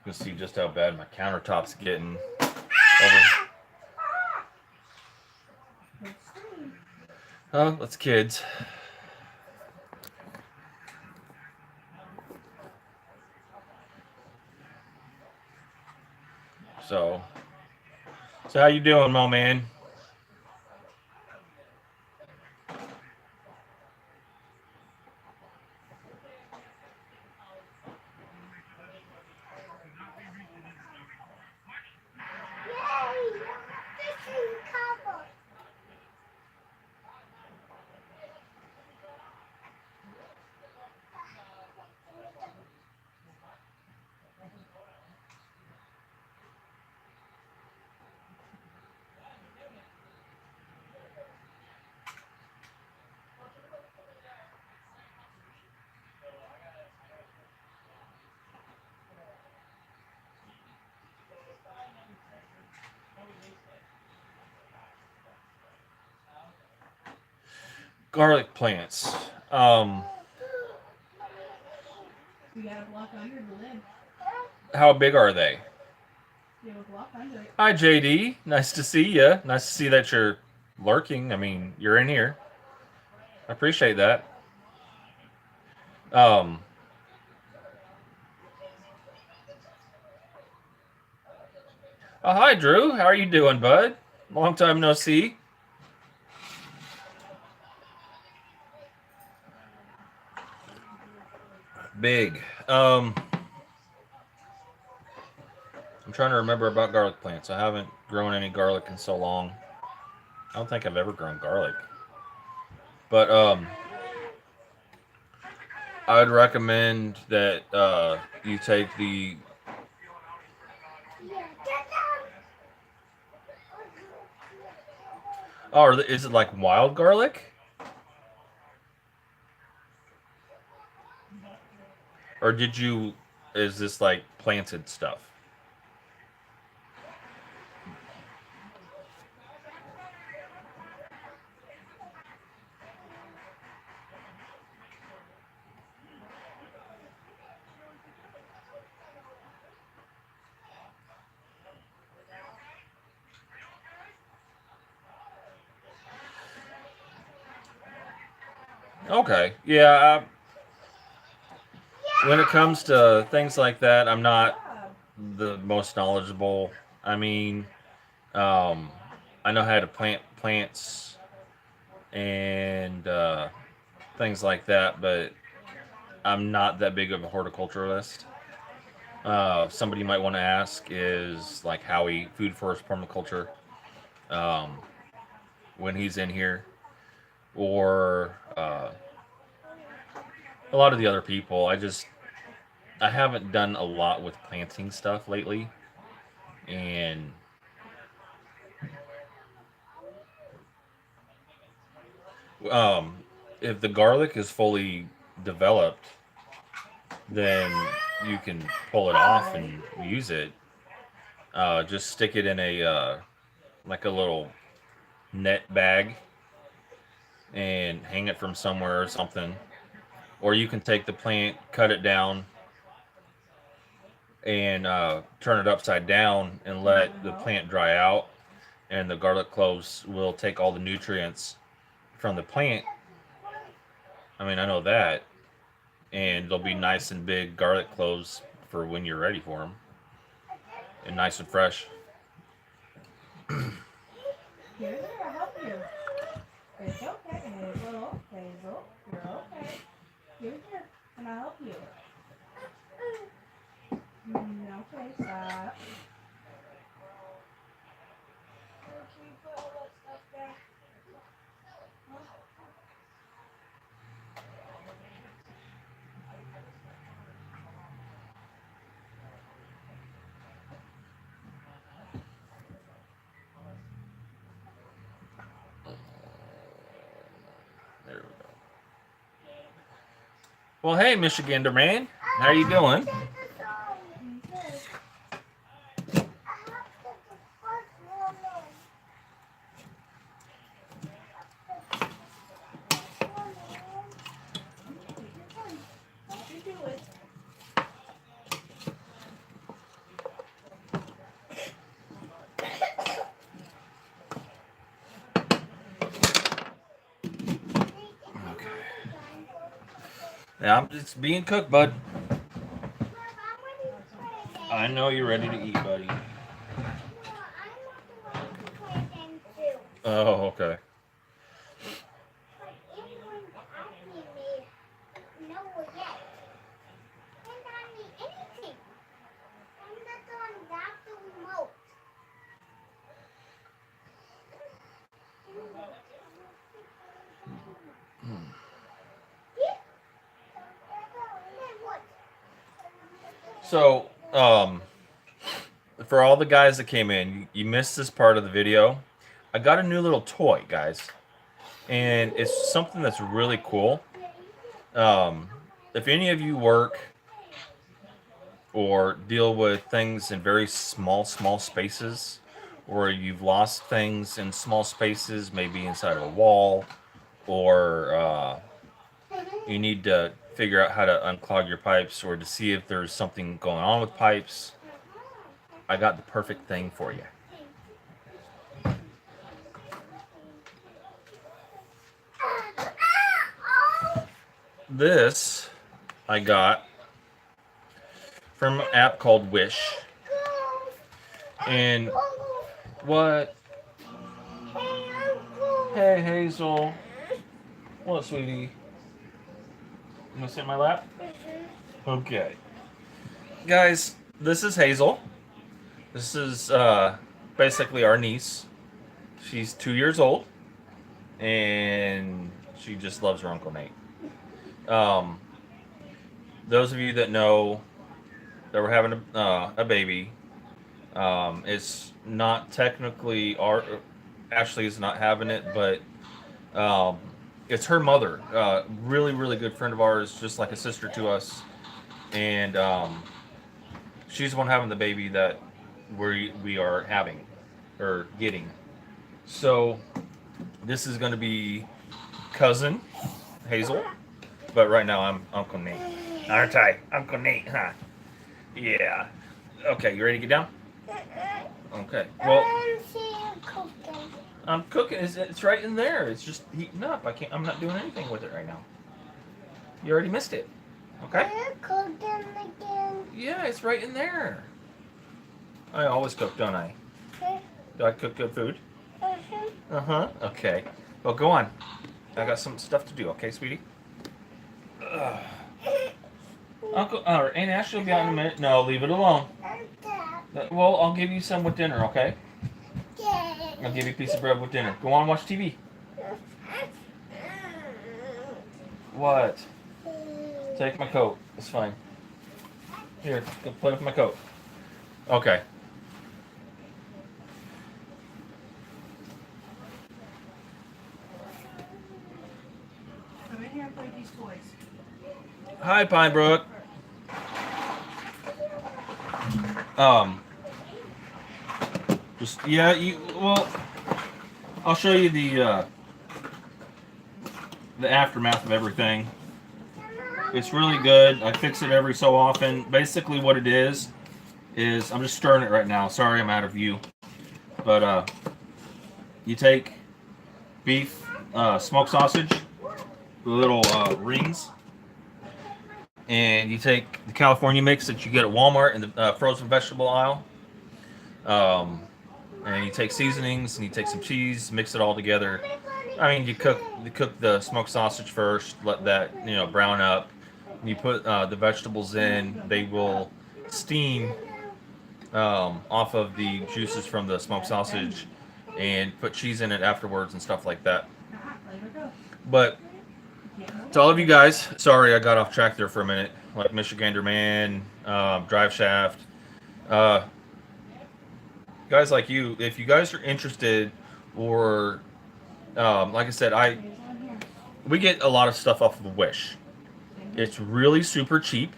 can see just how bad my countertop's getting. Oh, that's kids. So how you doing, Mo Man? Yay! Fishing cover. Garlic plants. You gotta block under the lid. How big are they? You would walk under it. Hi, JD. Nice to see you. Nice to see that you're lurking. I mean, you're in here. I appreciate that. Um, oh, hi, Drew. How are you doing, bud? Long time no see. Big. I'm trying to remember about garlic plants. I haven't grown any garlic in so long. I don't think I've ever grown garlic. But I would recommend that you take the. Yeah, get down. Oh, is it like wild garlic? Or did you? Is this like planted stuff? Okay. Yeah. When it comes to things like that, I'm not the most knowledgeable. I mean, um, I know how to plant plants and things like that, but I'm not that big of a horticulturalist. Somebody you might want to ask is like Howie, Food Forest Permaculture, um, when he's in here, or a lot of the other people. I haven't done a lot with planting stuff lately, and um, if the garlic is fully developed, then you can pull it off and use it. Just stick it in a like a little net bag and hang it from somewhere or something. Or you can take the plant, cut it down, and turn it upside down and let the plant dry out. And the garlic cloves will take all the nutrients from the plant. I mean, I know that. And they'll be nice and big garlic cloves for when you're ready for them. And nice and fresh. Here, I'll help you. It's okay, Hazel. Hazel, you're okay. You're here, and I'll help you. Okay, stop. Can you put all that stuff there? There we go. Well, hey, Michigander man. How you doing? You do it. Yeah, I'm just being cooked, bud. I know you're ready to eat, buddy. Oh, okay. So, for all the guys that came in, you missed this part of the video. I got a new little toy, guys, and it's something that's really cool. If any of you work or deal with things in very small spaces, or you've lost things in small spaces, maybe inside of a wall, or you need to figure out how to unclog your pipes or to see if there's something going on with pipes, I got the perfect thing for you. This I got from an app called Wish. And what? Hey, Hazel. What, sweetie? You want to sit in my lap? Okay. Guys, this is Hazel. This is basically our niece. She's 2 years old. And she just loves her Uncle Nate. Those of you that know that we're having a baby, it's not technically our... Ashley is not having it, but it's her mother. Really, really good friend of ours, just like a sister to us. And she's the one having the baby that we are having, or getting. So this is going to be cousin Hazel, but right now I'm Uncle Nate. Aren't I? Uncle Nate, huh? Yeah. Okay, you ready to get down? Okay. Well, I'm cooking. It's right in there. It's just heating up. I'm not doing anything with it right now. You already missed it. Okay? Cooking again. Yeah, it's right in there. I always cook, don't I? Do I cook good food? Okay. Well, go on. I got some stuff to do. Okay, sweetie? Uncle, Aunt Ashley will be out in a minute. No, leave it alone. Well, I'll give you some with dinner, okay? I'll give you a piece of bread with dinner. Go on, watch TV. What? Take my coat. It's fine. Here, go play with my coat. Okay. Come in here and play with these toys. Hi, Pinebrook. Just yeah, well, I'll show you the aftermath of everything. It's really good. I fix it every so often. Basically, what it is I'm just stirring it right now. Sorry, I'm out of view. But you take beef smoked sausage, the little rings, and you take the California mix that you get at Walmart in the frozen vegetable aisle. And you take seasonings and you take some cheese, mix it all together. I mean, you cook the smoked sausage first, let that brown up. You put the vegetables in; they will steam off of the juices from the smoked sausage, and put cheese in it afterwards and stuff like that. But to all of you guys, sorry I got off track there for a minute. Like Michigander Man, Drive Shaft. Guys like you, if you guys are interested, or like I said, we get a lot of stuff off of Wish. It's really super cheap.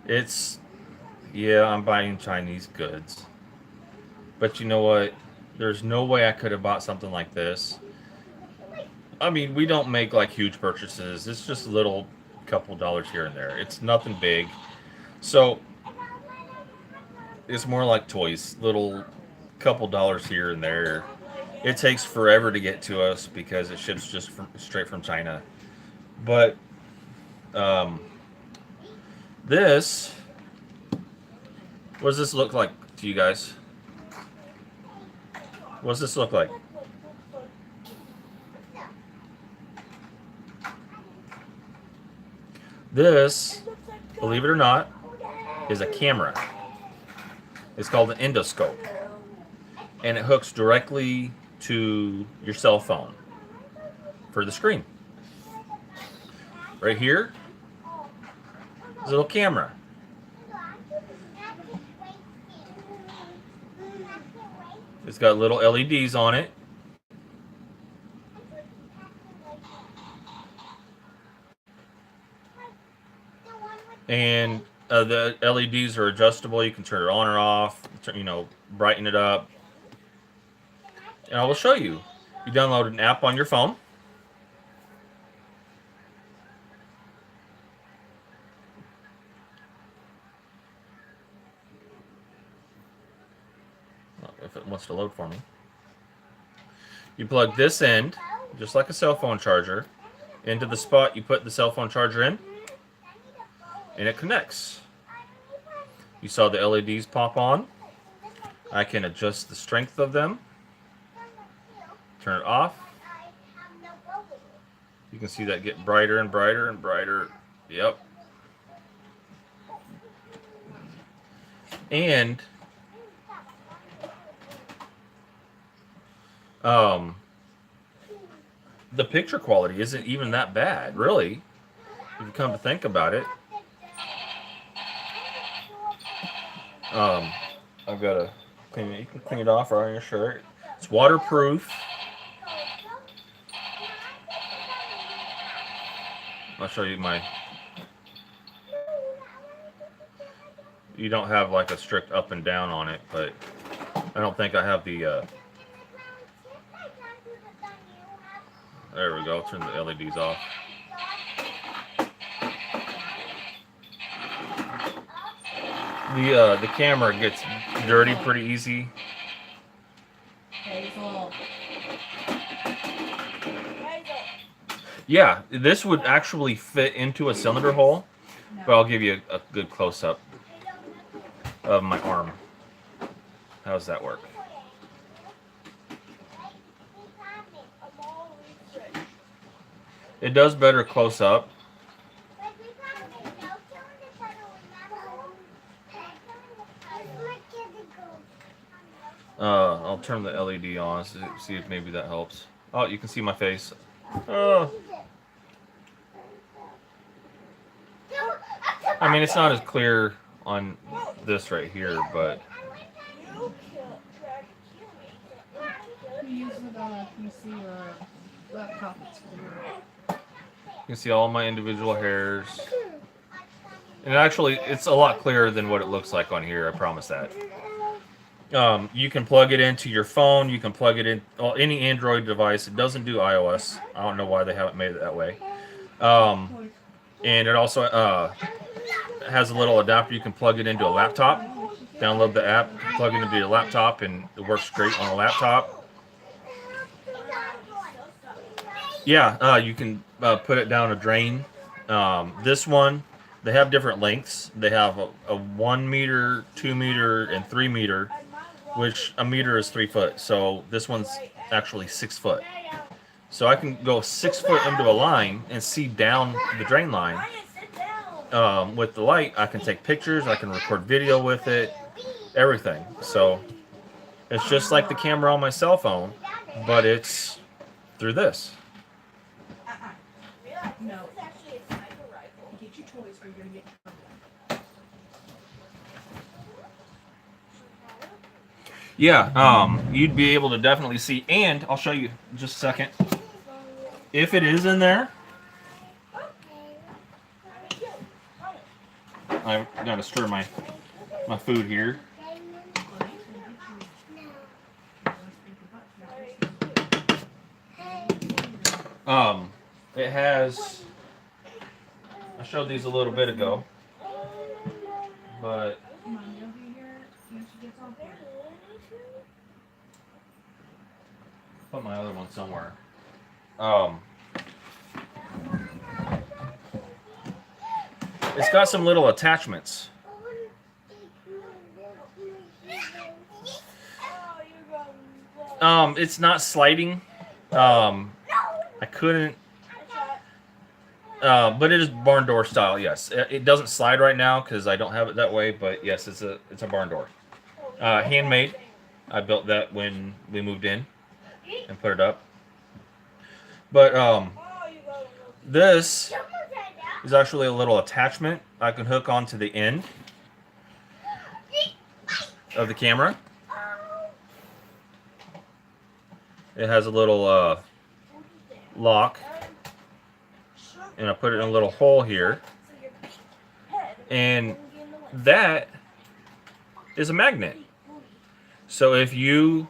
I'm buying Chinese goods, but you know what? There's no way I could have bought something like this. I mean, we don't make like huge purchases. It's just a little couple dollars here and there. It's nothing big. So it's more like toys, little couple dollars here and there. It takes forever to get to us because it ships just straight from China. But this, what does this look like to you guys? What does this look like? This, believe it or not, is a camera. It's called an endoscope. And it hooks directly to your cell phone for the screen. Right here is a little camera. It's got little LEDs on it. And the LEDs are adjustable. You can turn it on or off, brighten it up. And I will show you. You download an app on your phone. it wants to load for me. You plug this end, just like a cell phone charger, into the spot you put the cell phone charger in, and it connects. You saw the LEDs pop on. I can adjust the strength of them, turn it off. You can see that get brighter and brighter and brighter. Yep. And the picture quality isn't even that bad, really, if you come to think about it. I've got to clean it. You can clean it off right on your shirt. It's waterproof. I'll show you my. You don't have like a strict up and down on it, but I don't think I have the. There we go. Turn the LEDs off. The camera gets dirty pretty easy. Hazel. Yeah, this would actually fit into a cylinder hole, but I'll give you a good close-up of my arm. How does that work? It does better close up. I'll turn the LED on, see if maybe that helps. Oh, you can see my face. I mean, it's not as clear on this right here, but You use it on a PC or a laptop. It's clear. you can see all my individual hairs. And actually, it's a lot clearer than what it looks like on here, I promise that. You can plug it into your phone. You can plug it in any Android device. It doesn't do iOS. I don't know why they haven't made it that way. And it also has a little adapter. You can plug it into a laptop. Download the app, plug it into your laptop, and it works great on a laptop. Yeah, you can put it down a drain. This one, they have different lengths. They have a 1 meter, 2 meter, and 3 meter, which a meter is 3 foot. So this one's actually 6 foot. So I can go 6 foot into a line and see down the drain line. With the light, I can take pictures. I can record video with it. Everything. So it's just like the camera on my cell phone, but it's through this. No. Get your toys or you're gonna get Yeah, you'd be able to definitely see, and I'll show you in just a second. If it is in there, I've got to stir my food here. It has, I showed these a little bit ago, but put my other one somewhere. It's got some little attachments. It's not sliding. I couldn't. But it is barn door style. Yes, it doesn't slide right now because I don't have it that way. But yes, it's a barn door. Handmade. I built that when we moved in and put it up. But this is actually a little attachment I can hook onto the end of the camera. It has a little lock, and I put it in a little hole here, and that is a magnet. So if you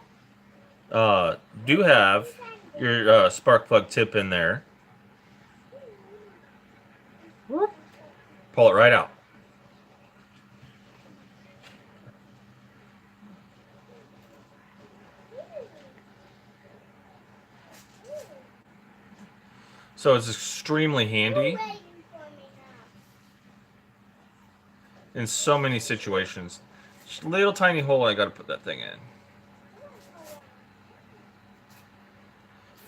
do have your spark plug tip in there, pull it right out. So it's extremely handy Waiting for me now. in so many situations. Just a little tiny hole I gotta put that thing in.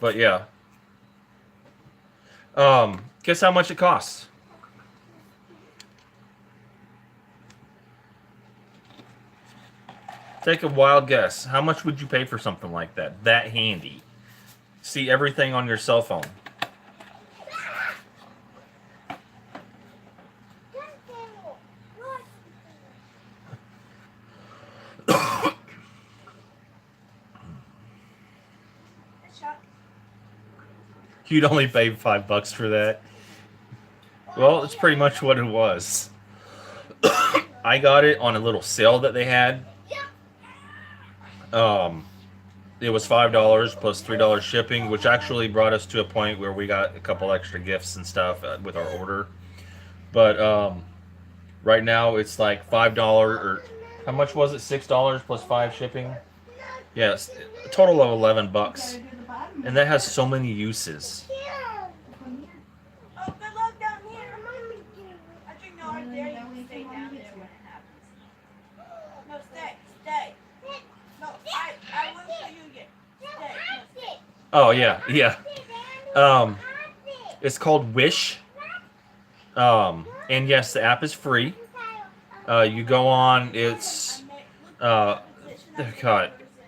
But yeah. Guess how much it costs? Take a wild guess. How much would you pay for something like that? That handy. See everything on your cell phone. You'd only pay $5 for that. Well, it's pretty much what it was. I got it on a little sale that they had. It was $5 plus $3 shipping, which actually brought us to a point where we got a couple extra gifts and stuff with our order. But right now it's like $5 or how much was it? $6 plus 5 shipping. Yes, a total of $11, and that has so many uses. Oh, good luck down here. Actually, no, I dare you to stay down there when it happens. No, stay. No, I will show you again. Stay. No, stay. Oh yeah. It's called Wish. And yes, the app is free. You go on. It's got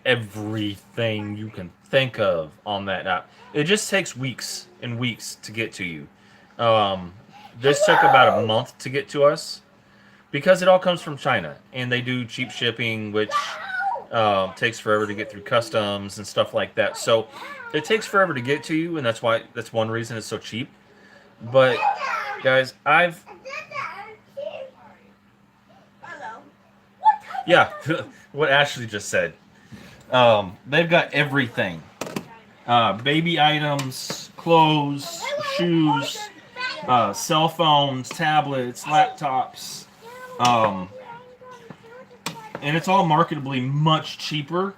everything you can think of on that app. It just takes weeks and weeks to get to you. This took about a month to get to us because it all comes from China, and they do cheap shipping, which takes forever to get through customs and stuff like that. So it takes forever to get to you, and that's one reason it's so cheap. But guys, Hello. yeah, what Ashley just said. They've got everything. Baby items, clothes, shoes, cell phones, tablets, laptops. And it's all marketably much cheaper.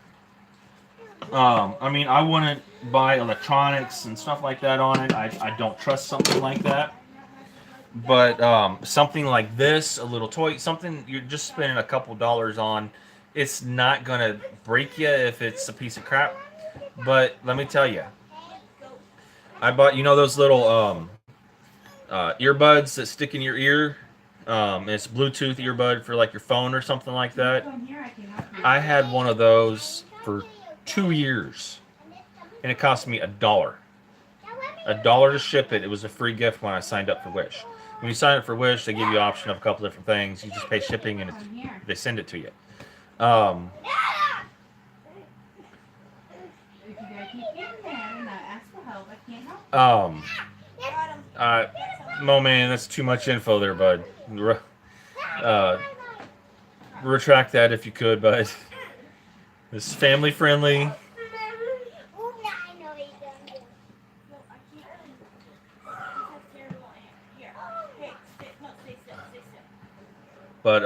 I mean, I wouldn't buy electronics and stuff like that on it. I don't trust something like that. But something like this, a little toy, something you're just spending a couple dollars on, it's not going to break you if it's a piece of crap. But let me tell you, I bought, those little earbuds that stick in your ear. It's Bluetooth earbud for like your phone or something like that. I had one of those for 2 years, and it cost me $1. $1 to ship it. It was a free gift when I signed up for Wish. When you sign up for Wish, they give you an option of a couple different things. You just pay shipping, and they send it to you. Mo man, that's too much info there, bud. Retract that if you could, bud. This is family friendly. But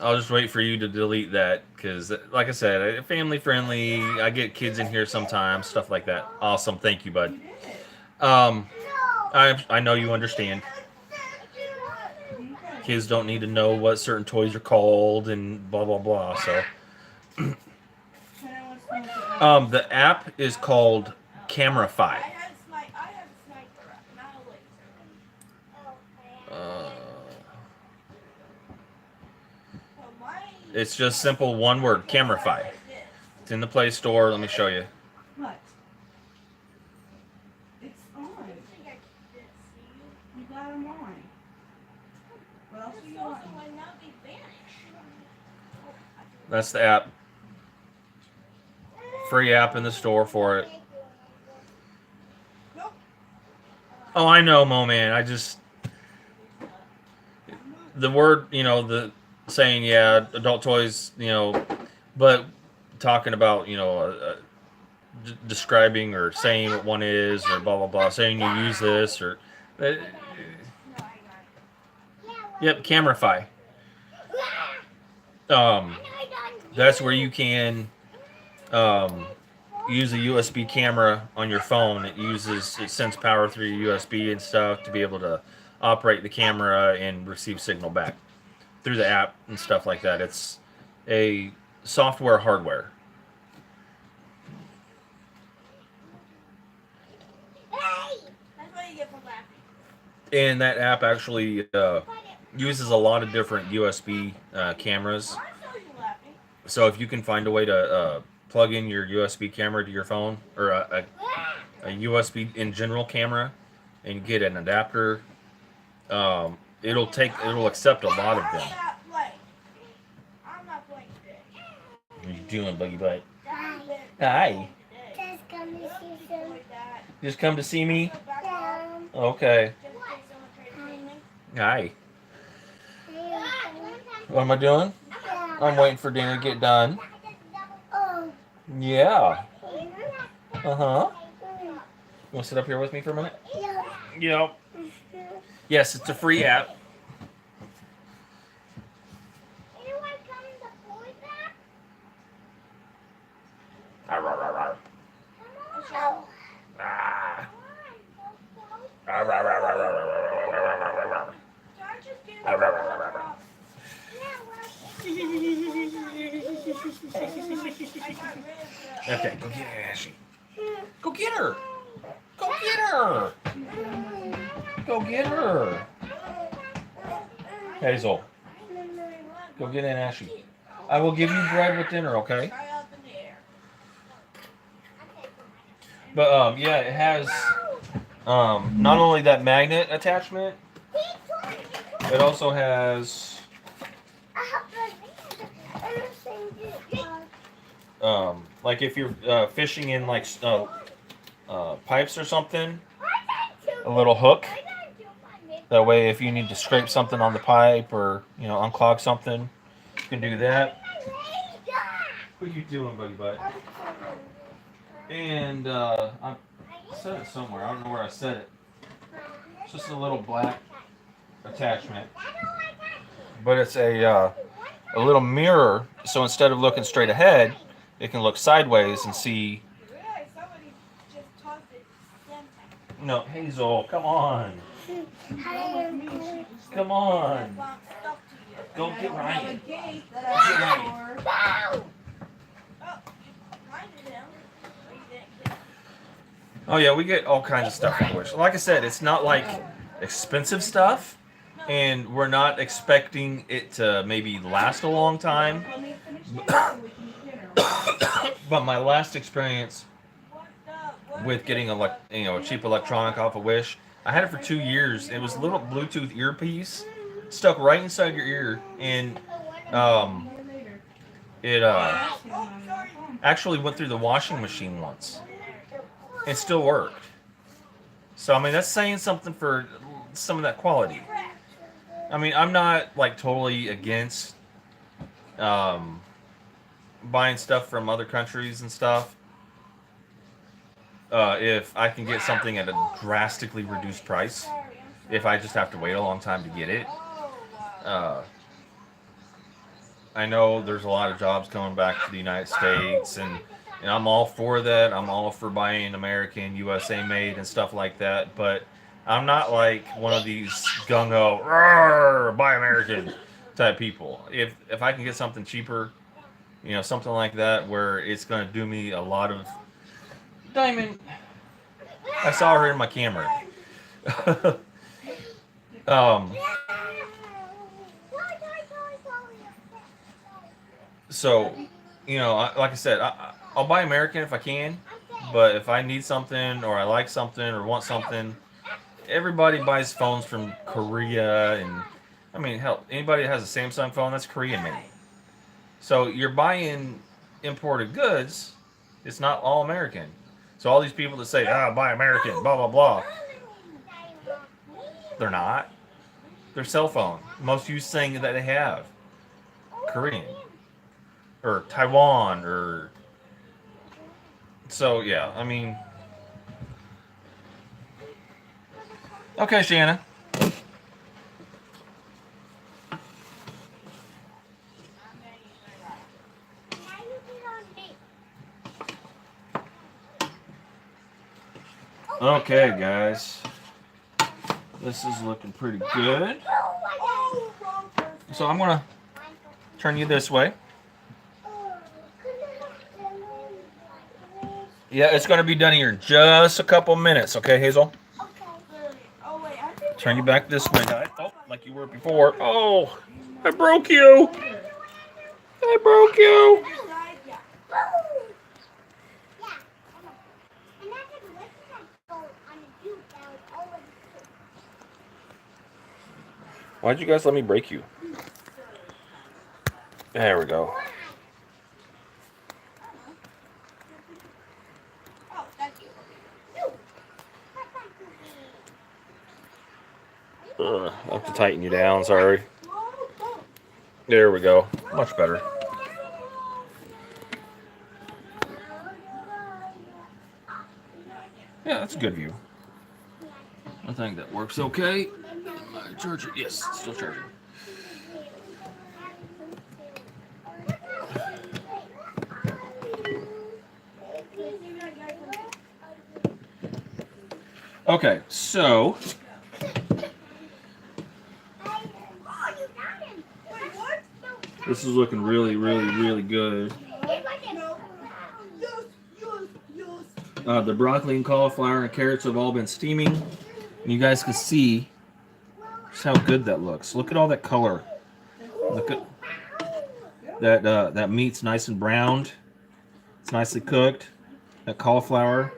I'll just wait for you to delete that because, like I said, family friendly. I get kids in here sometimes, stuff like that. Awesome, thank you, bud. I know you understand. Kids don't need to know what certain toys are called and blah blah blah. So, the app is called Camerify. I have a sniper, not a laser. It's just simple one word, Camerify. It's in the Play Store. Let me show you. What? It's on. You got them on. What else do you want? That's the app. Free app in the store for it. Oh, I know, Mo man. The word, the saying, yeah, adult toys, but talking about, describing or saying what one is or blah, blah, blah, saying you use this or... Yep, Camerify. That's where you can, use a USB camera on your phone. It sends power through your USB and stuff to be able to operate the camera and receive signal back through the app and stuff like that. It's a software hardware. That's what you get for laughing. And that app actually uses a lot of different USB cameras. I saw you laughing. So if you can find a way to plug in your USB camera to your phone, or a USB in general camera, and get an adapter, it'll accept a lot of them. I'm not playing today. What are you doing, Buggy Butt? Dad's been Hi. today. Just come to see some. Like that. Just come to see me? Go back off. Okay. Just in case someone tries to hit me. Hi. What am I doing? I'm waiting for dinner to get done. Oh. Yeah. Uh-huh. You want to sit up here with me for a minute? Yeah. Yep. Yes, it's a free app. Anyone coming to boy back? Arr, arr, arr, arr. Oh. Ah. Arr, arr, arr, arr, arr, arr, arr, arr. So I just get Arr, arr, arr, arr, arr. I got rid of the. Okay, go get Ashley. Go get her. Go get her. Go get her. Hazel, go get in Ashley. I will give you bread with dinner, okay? Try up in the air. But yeah, it has not only that magnet attachment, it also has like if you're fishing in like pipes or something, a little hook. That way, if you need to scrape something on the pipe or unclog something, you can do that. What are you doing, Buggy Butt? And I said it somewhere. I don't know where I said it. It's just a little black attachment, but it's a little mirror. So instead of looking straight ahead, it can look sideways and see. Realize somebody just tossed it. No, Hazel, come on, come on, go get I have Ryan. a gate that I pay for. Oh yeah, we get all kinds of stuff on Wish. Like I said, it's not like expensive stuff, and we're not expecting it to maybe last a long time. Let me finish dinner so we can eat dinner. But my last experience with getting a cheap electronic off of Wish, I had it for 2 years. It was a little Bluetooth earpiece stuck right inside your ear, and it actually went through the washing machine once. It still worked. So I mean, that's saying something for some of that quality. I mean, I'm not like totally against buying stuff from other countries and stuff. If I can get something at a drastically reduced price, if I just have to wait a long time to get it. I know there's a lot of jobs coming back to the United States, and I'm all for that. I'm all for buying American, USA made and stuff like that, but I'm not like one of these gung-ho, "Rawr, buy American" type people. If I can get something cheaper, something like that, where it's going to do me a lot of... Diamond, I saw her in my camera. So, like I said, I'll buy American if I can, but if I need something or I like something or want something, everybody buys phones from Korea, and I mean, hell, anybody that has a Samsung phone, that's Korean made. So you're buying imported goods. It's not all American. So all these people that say, buy American, blah, blah, blah, they're not. Their cell phone, most used thing that they have, Korean. Or Taiwan, or... So, yeah, I mean... Okay, Shanna. Okay, guys. This is looking pretty good. Oh, wrong person. So I'm gonna turn you this way. Yeah, it's gonna be done here in just a couple minutes, okay, Hazel? Oh, wait, I think. Turn you back this way, guys. Oh, like you were before. Oh, I broke you. I broke you. Yeah. Why'd you guys let me break you? There we go. Oh, thank you. I have to tighten you down, sorry. There we go. Much better. Yeah, that's a good view. I think that works okay. My charger, yes, still charging. Okay, so this is looking really, really, really good. The broccoli and cauliflower and carrots have all been steaming. And you guys can see just how good that looks. Look at all that color. Look at that. That meat's nice and browned. It's nicely cooked. That cauliflower.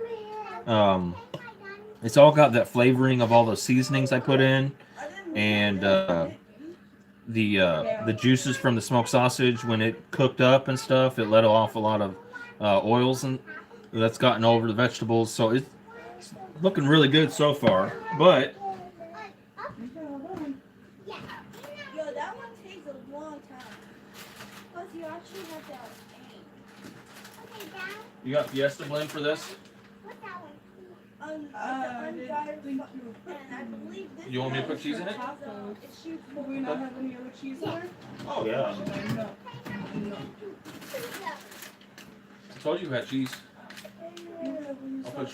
It's all got that flavoring of all those seasonings I put in, and the juices from the smoked sausage when it cooked up and stuff. It let off a lot of oils and that's gotten over the vegetables. So it's looking really good so far. But Yo, that one takes a long time. Plus, you actually have to aim. you got Fiesta blend for this? And I believe this. You want me to put cheese in it? It shoots Do we not have any other cheese there? Oh yeah. No. No. I told you had cheese. I'll put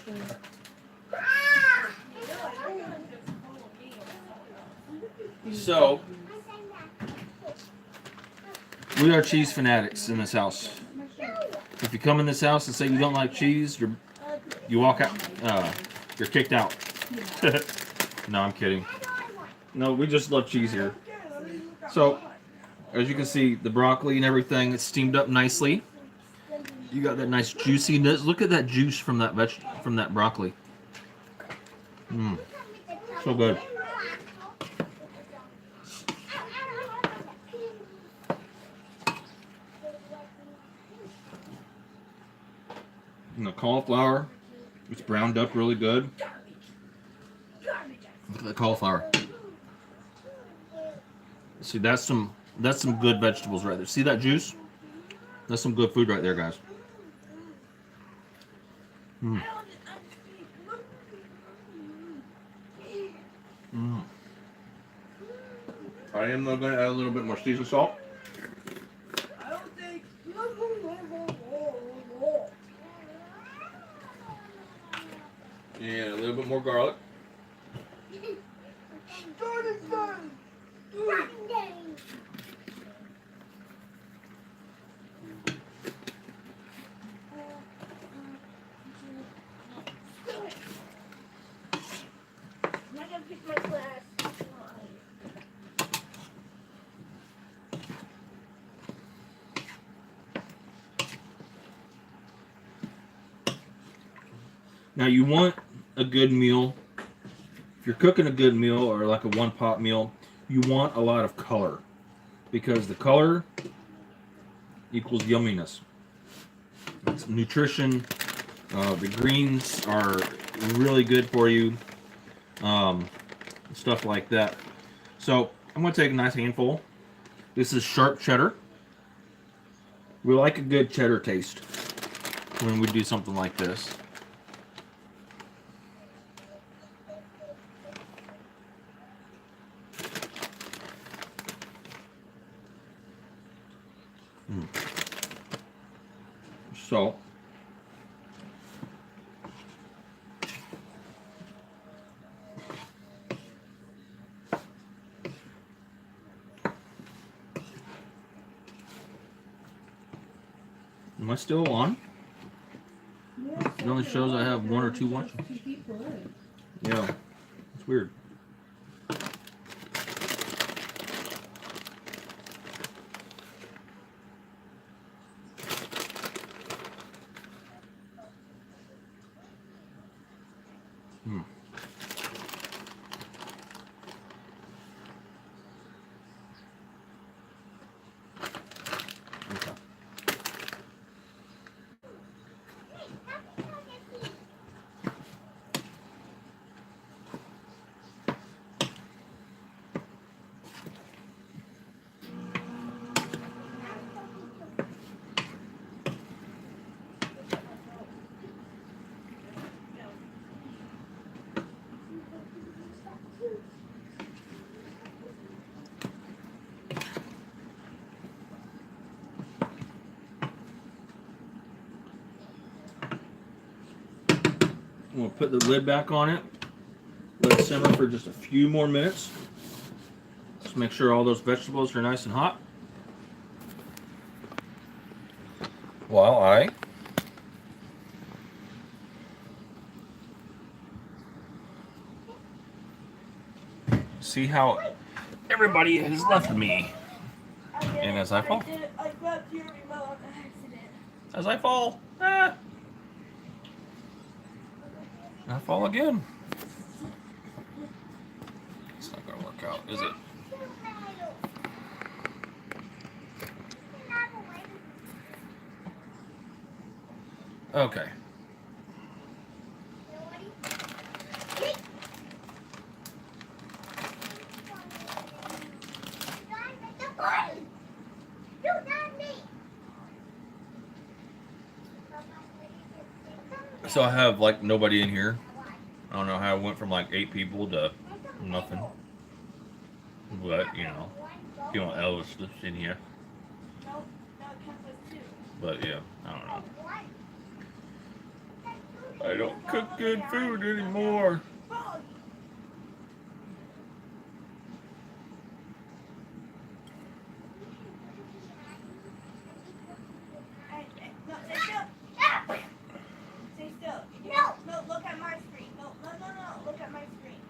So we are cheese fanatics in this house. If you come in this house and say you don't like cheese, you walk out. You're kicked out. No, I'm kidding. No, we just love cheese here. So, as you can see, the broccoli and everything is steamed up nicely. You got that nice juiciness. Look at that juice from that from that broccoli. Mmm, so good. And the cauliflower, it's browned up really good. Look at the cauliflower. See, that's some good vegetables right there. See that juice? That's some good food right there, guys. Mm. Mm. I am going to add a little bit more seasoned salt. I don't think. And a little bit more garlic. I gotta pick my class. Now you want a good meal. If you're cooking a good meal or like a one pot meal, you want a lot of color because the color equals yumminess. It's nutrition. The greens are really good for you. Stuff like that. So I'm going to take a nice handful. This is sharp cheddar. We like a good cheddar taste when we do something like this. So Am I still on? It only shows I have one or two watching. Two people in. Yeah. It's weird. Hmm. Okay. We'll put the lid back on it. Let it simmer for just a few more minutes. Just make sure all those vegetables are nice and hot. While I see how everybody has left me. And as I fall. I grabbed your remote on accident. As I fall. I fall again. It's not gonna work out, is it? Okay. So I have like nobody in here. I don't know how I went from like 8 people to nothing. But you know, you know Elvis lives in here. No, it counts as 2. But yeah, I don't know. I don't cook good food anymore. No, stay still. Stay still. No, look at my screen. No, look at my screen.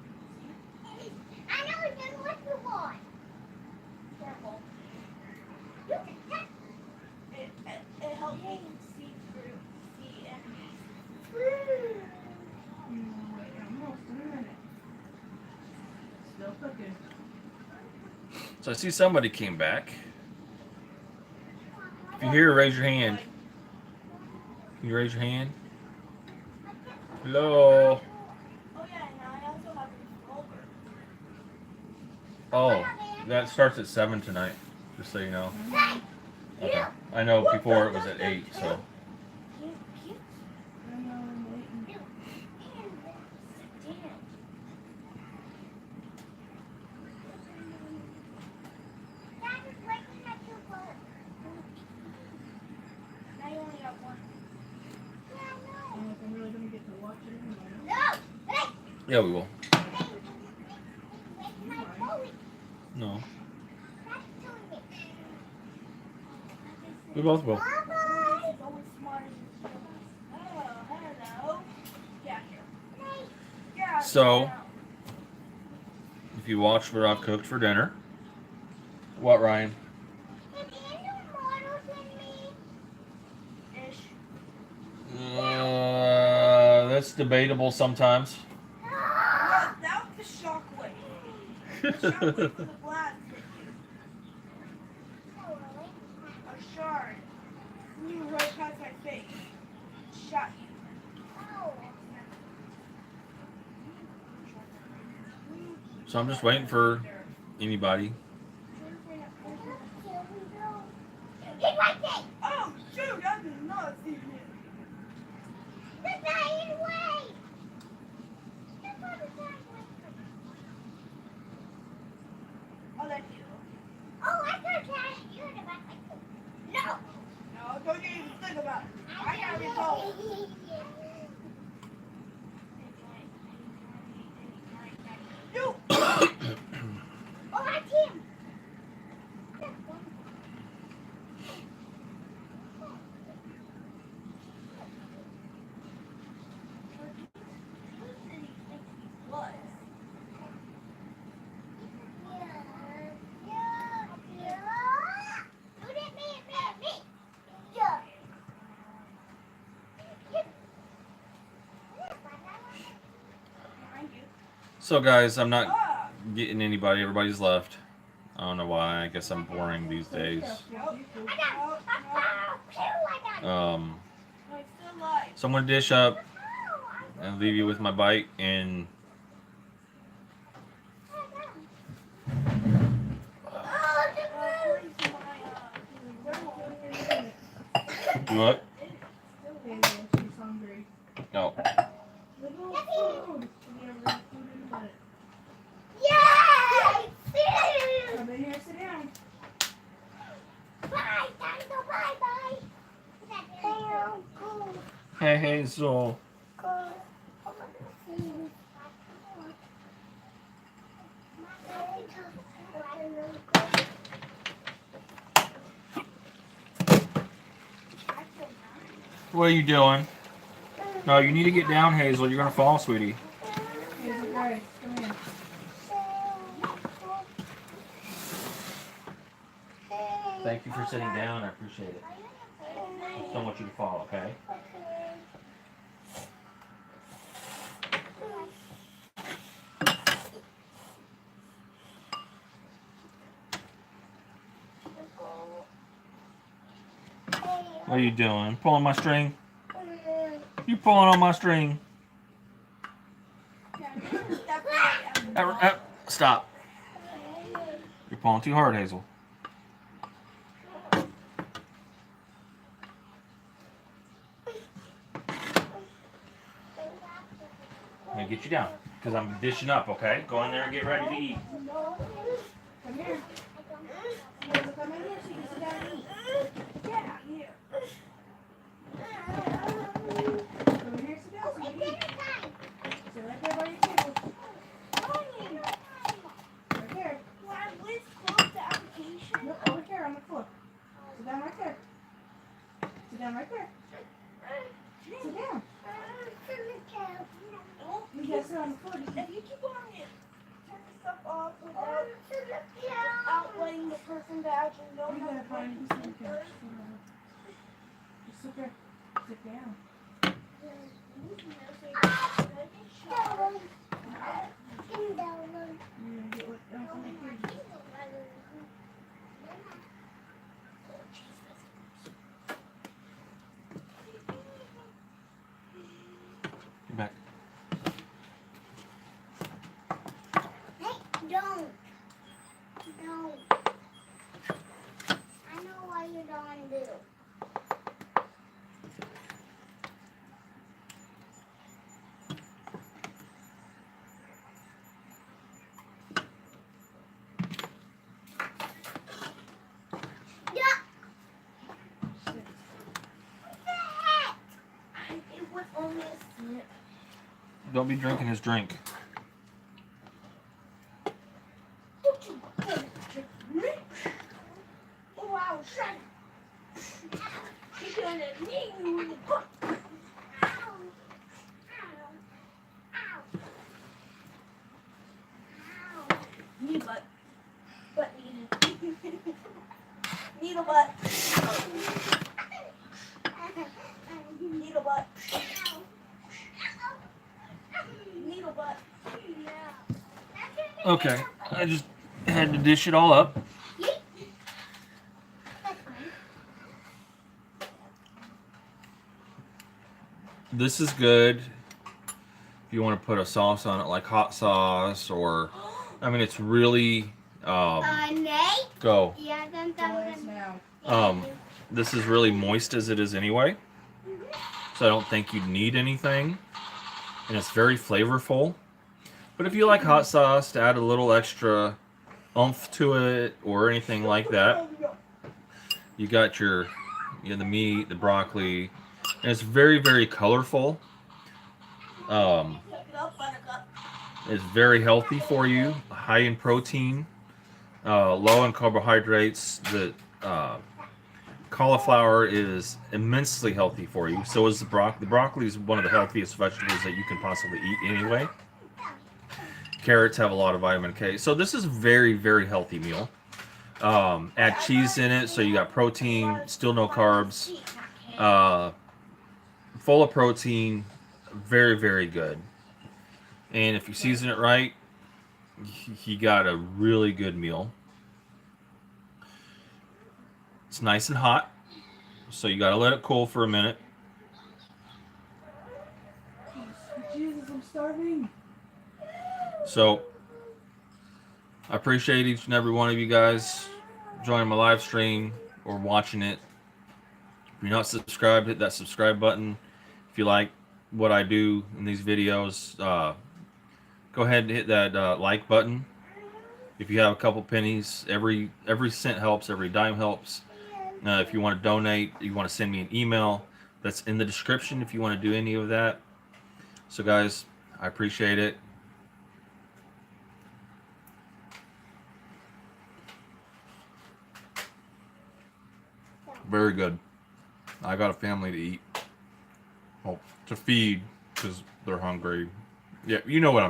I know it's in what you want. Careful. You can touch It helps me see through. See enemies. Wait, almost a minute. Still cooking. So I see somebody came back. If you're here, raise your hand. Can you raise your hand? Hello. Oh yeah, and I also have a revolver. Oh, that starts at 7 tonight. Just so you know. Okay. I know before it was at 8, so. I know, I'm waiting. Now you only have 1. I don't know if I'm really gonna get to watch it anyway. Yeah, we will. No. We both will. He's always smart as his Oh, hello. Yeah, here. Yeah. So, if you watch what I've cooked for dinner. What, Ryan? Ish. That's debatable sometimes. Well, that was the shockwave. The shockwave for the blast hit you. A shard flew right past my face. Shot you. So I'm just waiting for anybody. Oh, shoot, I did not see him. I'll let you. No, don't you even think about it. I got a revolt. You! So guys, I'm not Ah, getting anybody. Everybody's left. I don't know why. I guess I'm boring these days. nope, nope, nope. Um, No, it's still alive. so I'm gonna dish up and leave you with my bite. And you what? She's hungry. No. Little food. We have little food in a minute. Yay! Come in here, sit down. Bye, Dino, bye-bye. Go, go, Hey Hazel. go. What are you doing? No, you need to get down, Hazel. You're gonna fall, sweetie. Here's the guy. Come here. Thank you for sitting down. I appreciate it. I don't want you to fall, okay? What are you doing? Pulling my string? You pulling on my string? Stop. You're pulling too hard, Hazel. I'm gonna get you down because I'm dishing up, okay? Go in there and get ready to eat. Come here. Hazel, come in here so you can sit down and eat. Yeah, here. Come in here, sit down so you can eat. Sit right there by your table. Right there. Why was close the application? No, over here on the floor. Sit down right there. Sit down right there. Sit down. You gotta sit on the floor. If you keep on it, turn the stuff off without letting the person that actually knows You how gotta to find play who's in there. Just sit there. Sit down. You're gonna get what else in the fridge. Get back. Don't. I know why you don't do. It was only a snip. Don't be drinking his drink. Don't you dare trick me. Oh, wow, shut. You're gonna need me in the book. Knee butt. Butt needed. Needle butt. Needle butt. Needle butt. Okay, I just had to dish it all up. This is good if you want to put a sauce on it, like hot sauce, or I mean, it's really Nate? go. Yeah, Boys now. This is really moist as it is anyway, so I don't think you'd need anything, and it's very flavorful. But if you like hot sauce to add a little extra oomph to it or anything like that, you got your, the meat, the broccoli, and it's very, very colorful. It's very healthy for you, high in protein, low in carbohydrates. The cauliflower is immensely healthy for you. So is the broccoli. The broccoli is one of the healthiest vegetables that you can possibly eat anyway. Carrots have a lot of vitamin K. So this is a very, very healthy meal. Add cheese in it, so you got protein, still no carbs. Full of protein, very, very good. And if you season it right, he got a really good meal. It's nice and hot, so you got to let it cool for a minute. Jesus, I'm starving. So I appreciate each and every one of you guys joining my live stream or watching it. If you're not subscribed, hit that subscribe button. If you like what I do in these videos, go ahead and hit that like button. If you have a couple pennies, every cent helps, every dime helps. If you want to donate, you want to send me an email, that's in the description if you want to do any of that. So guys, I appreciate it. Very good. I got a family to eat. Well, to feed because they're hungry. Yeah, you know what I'm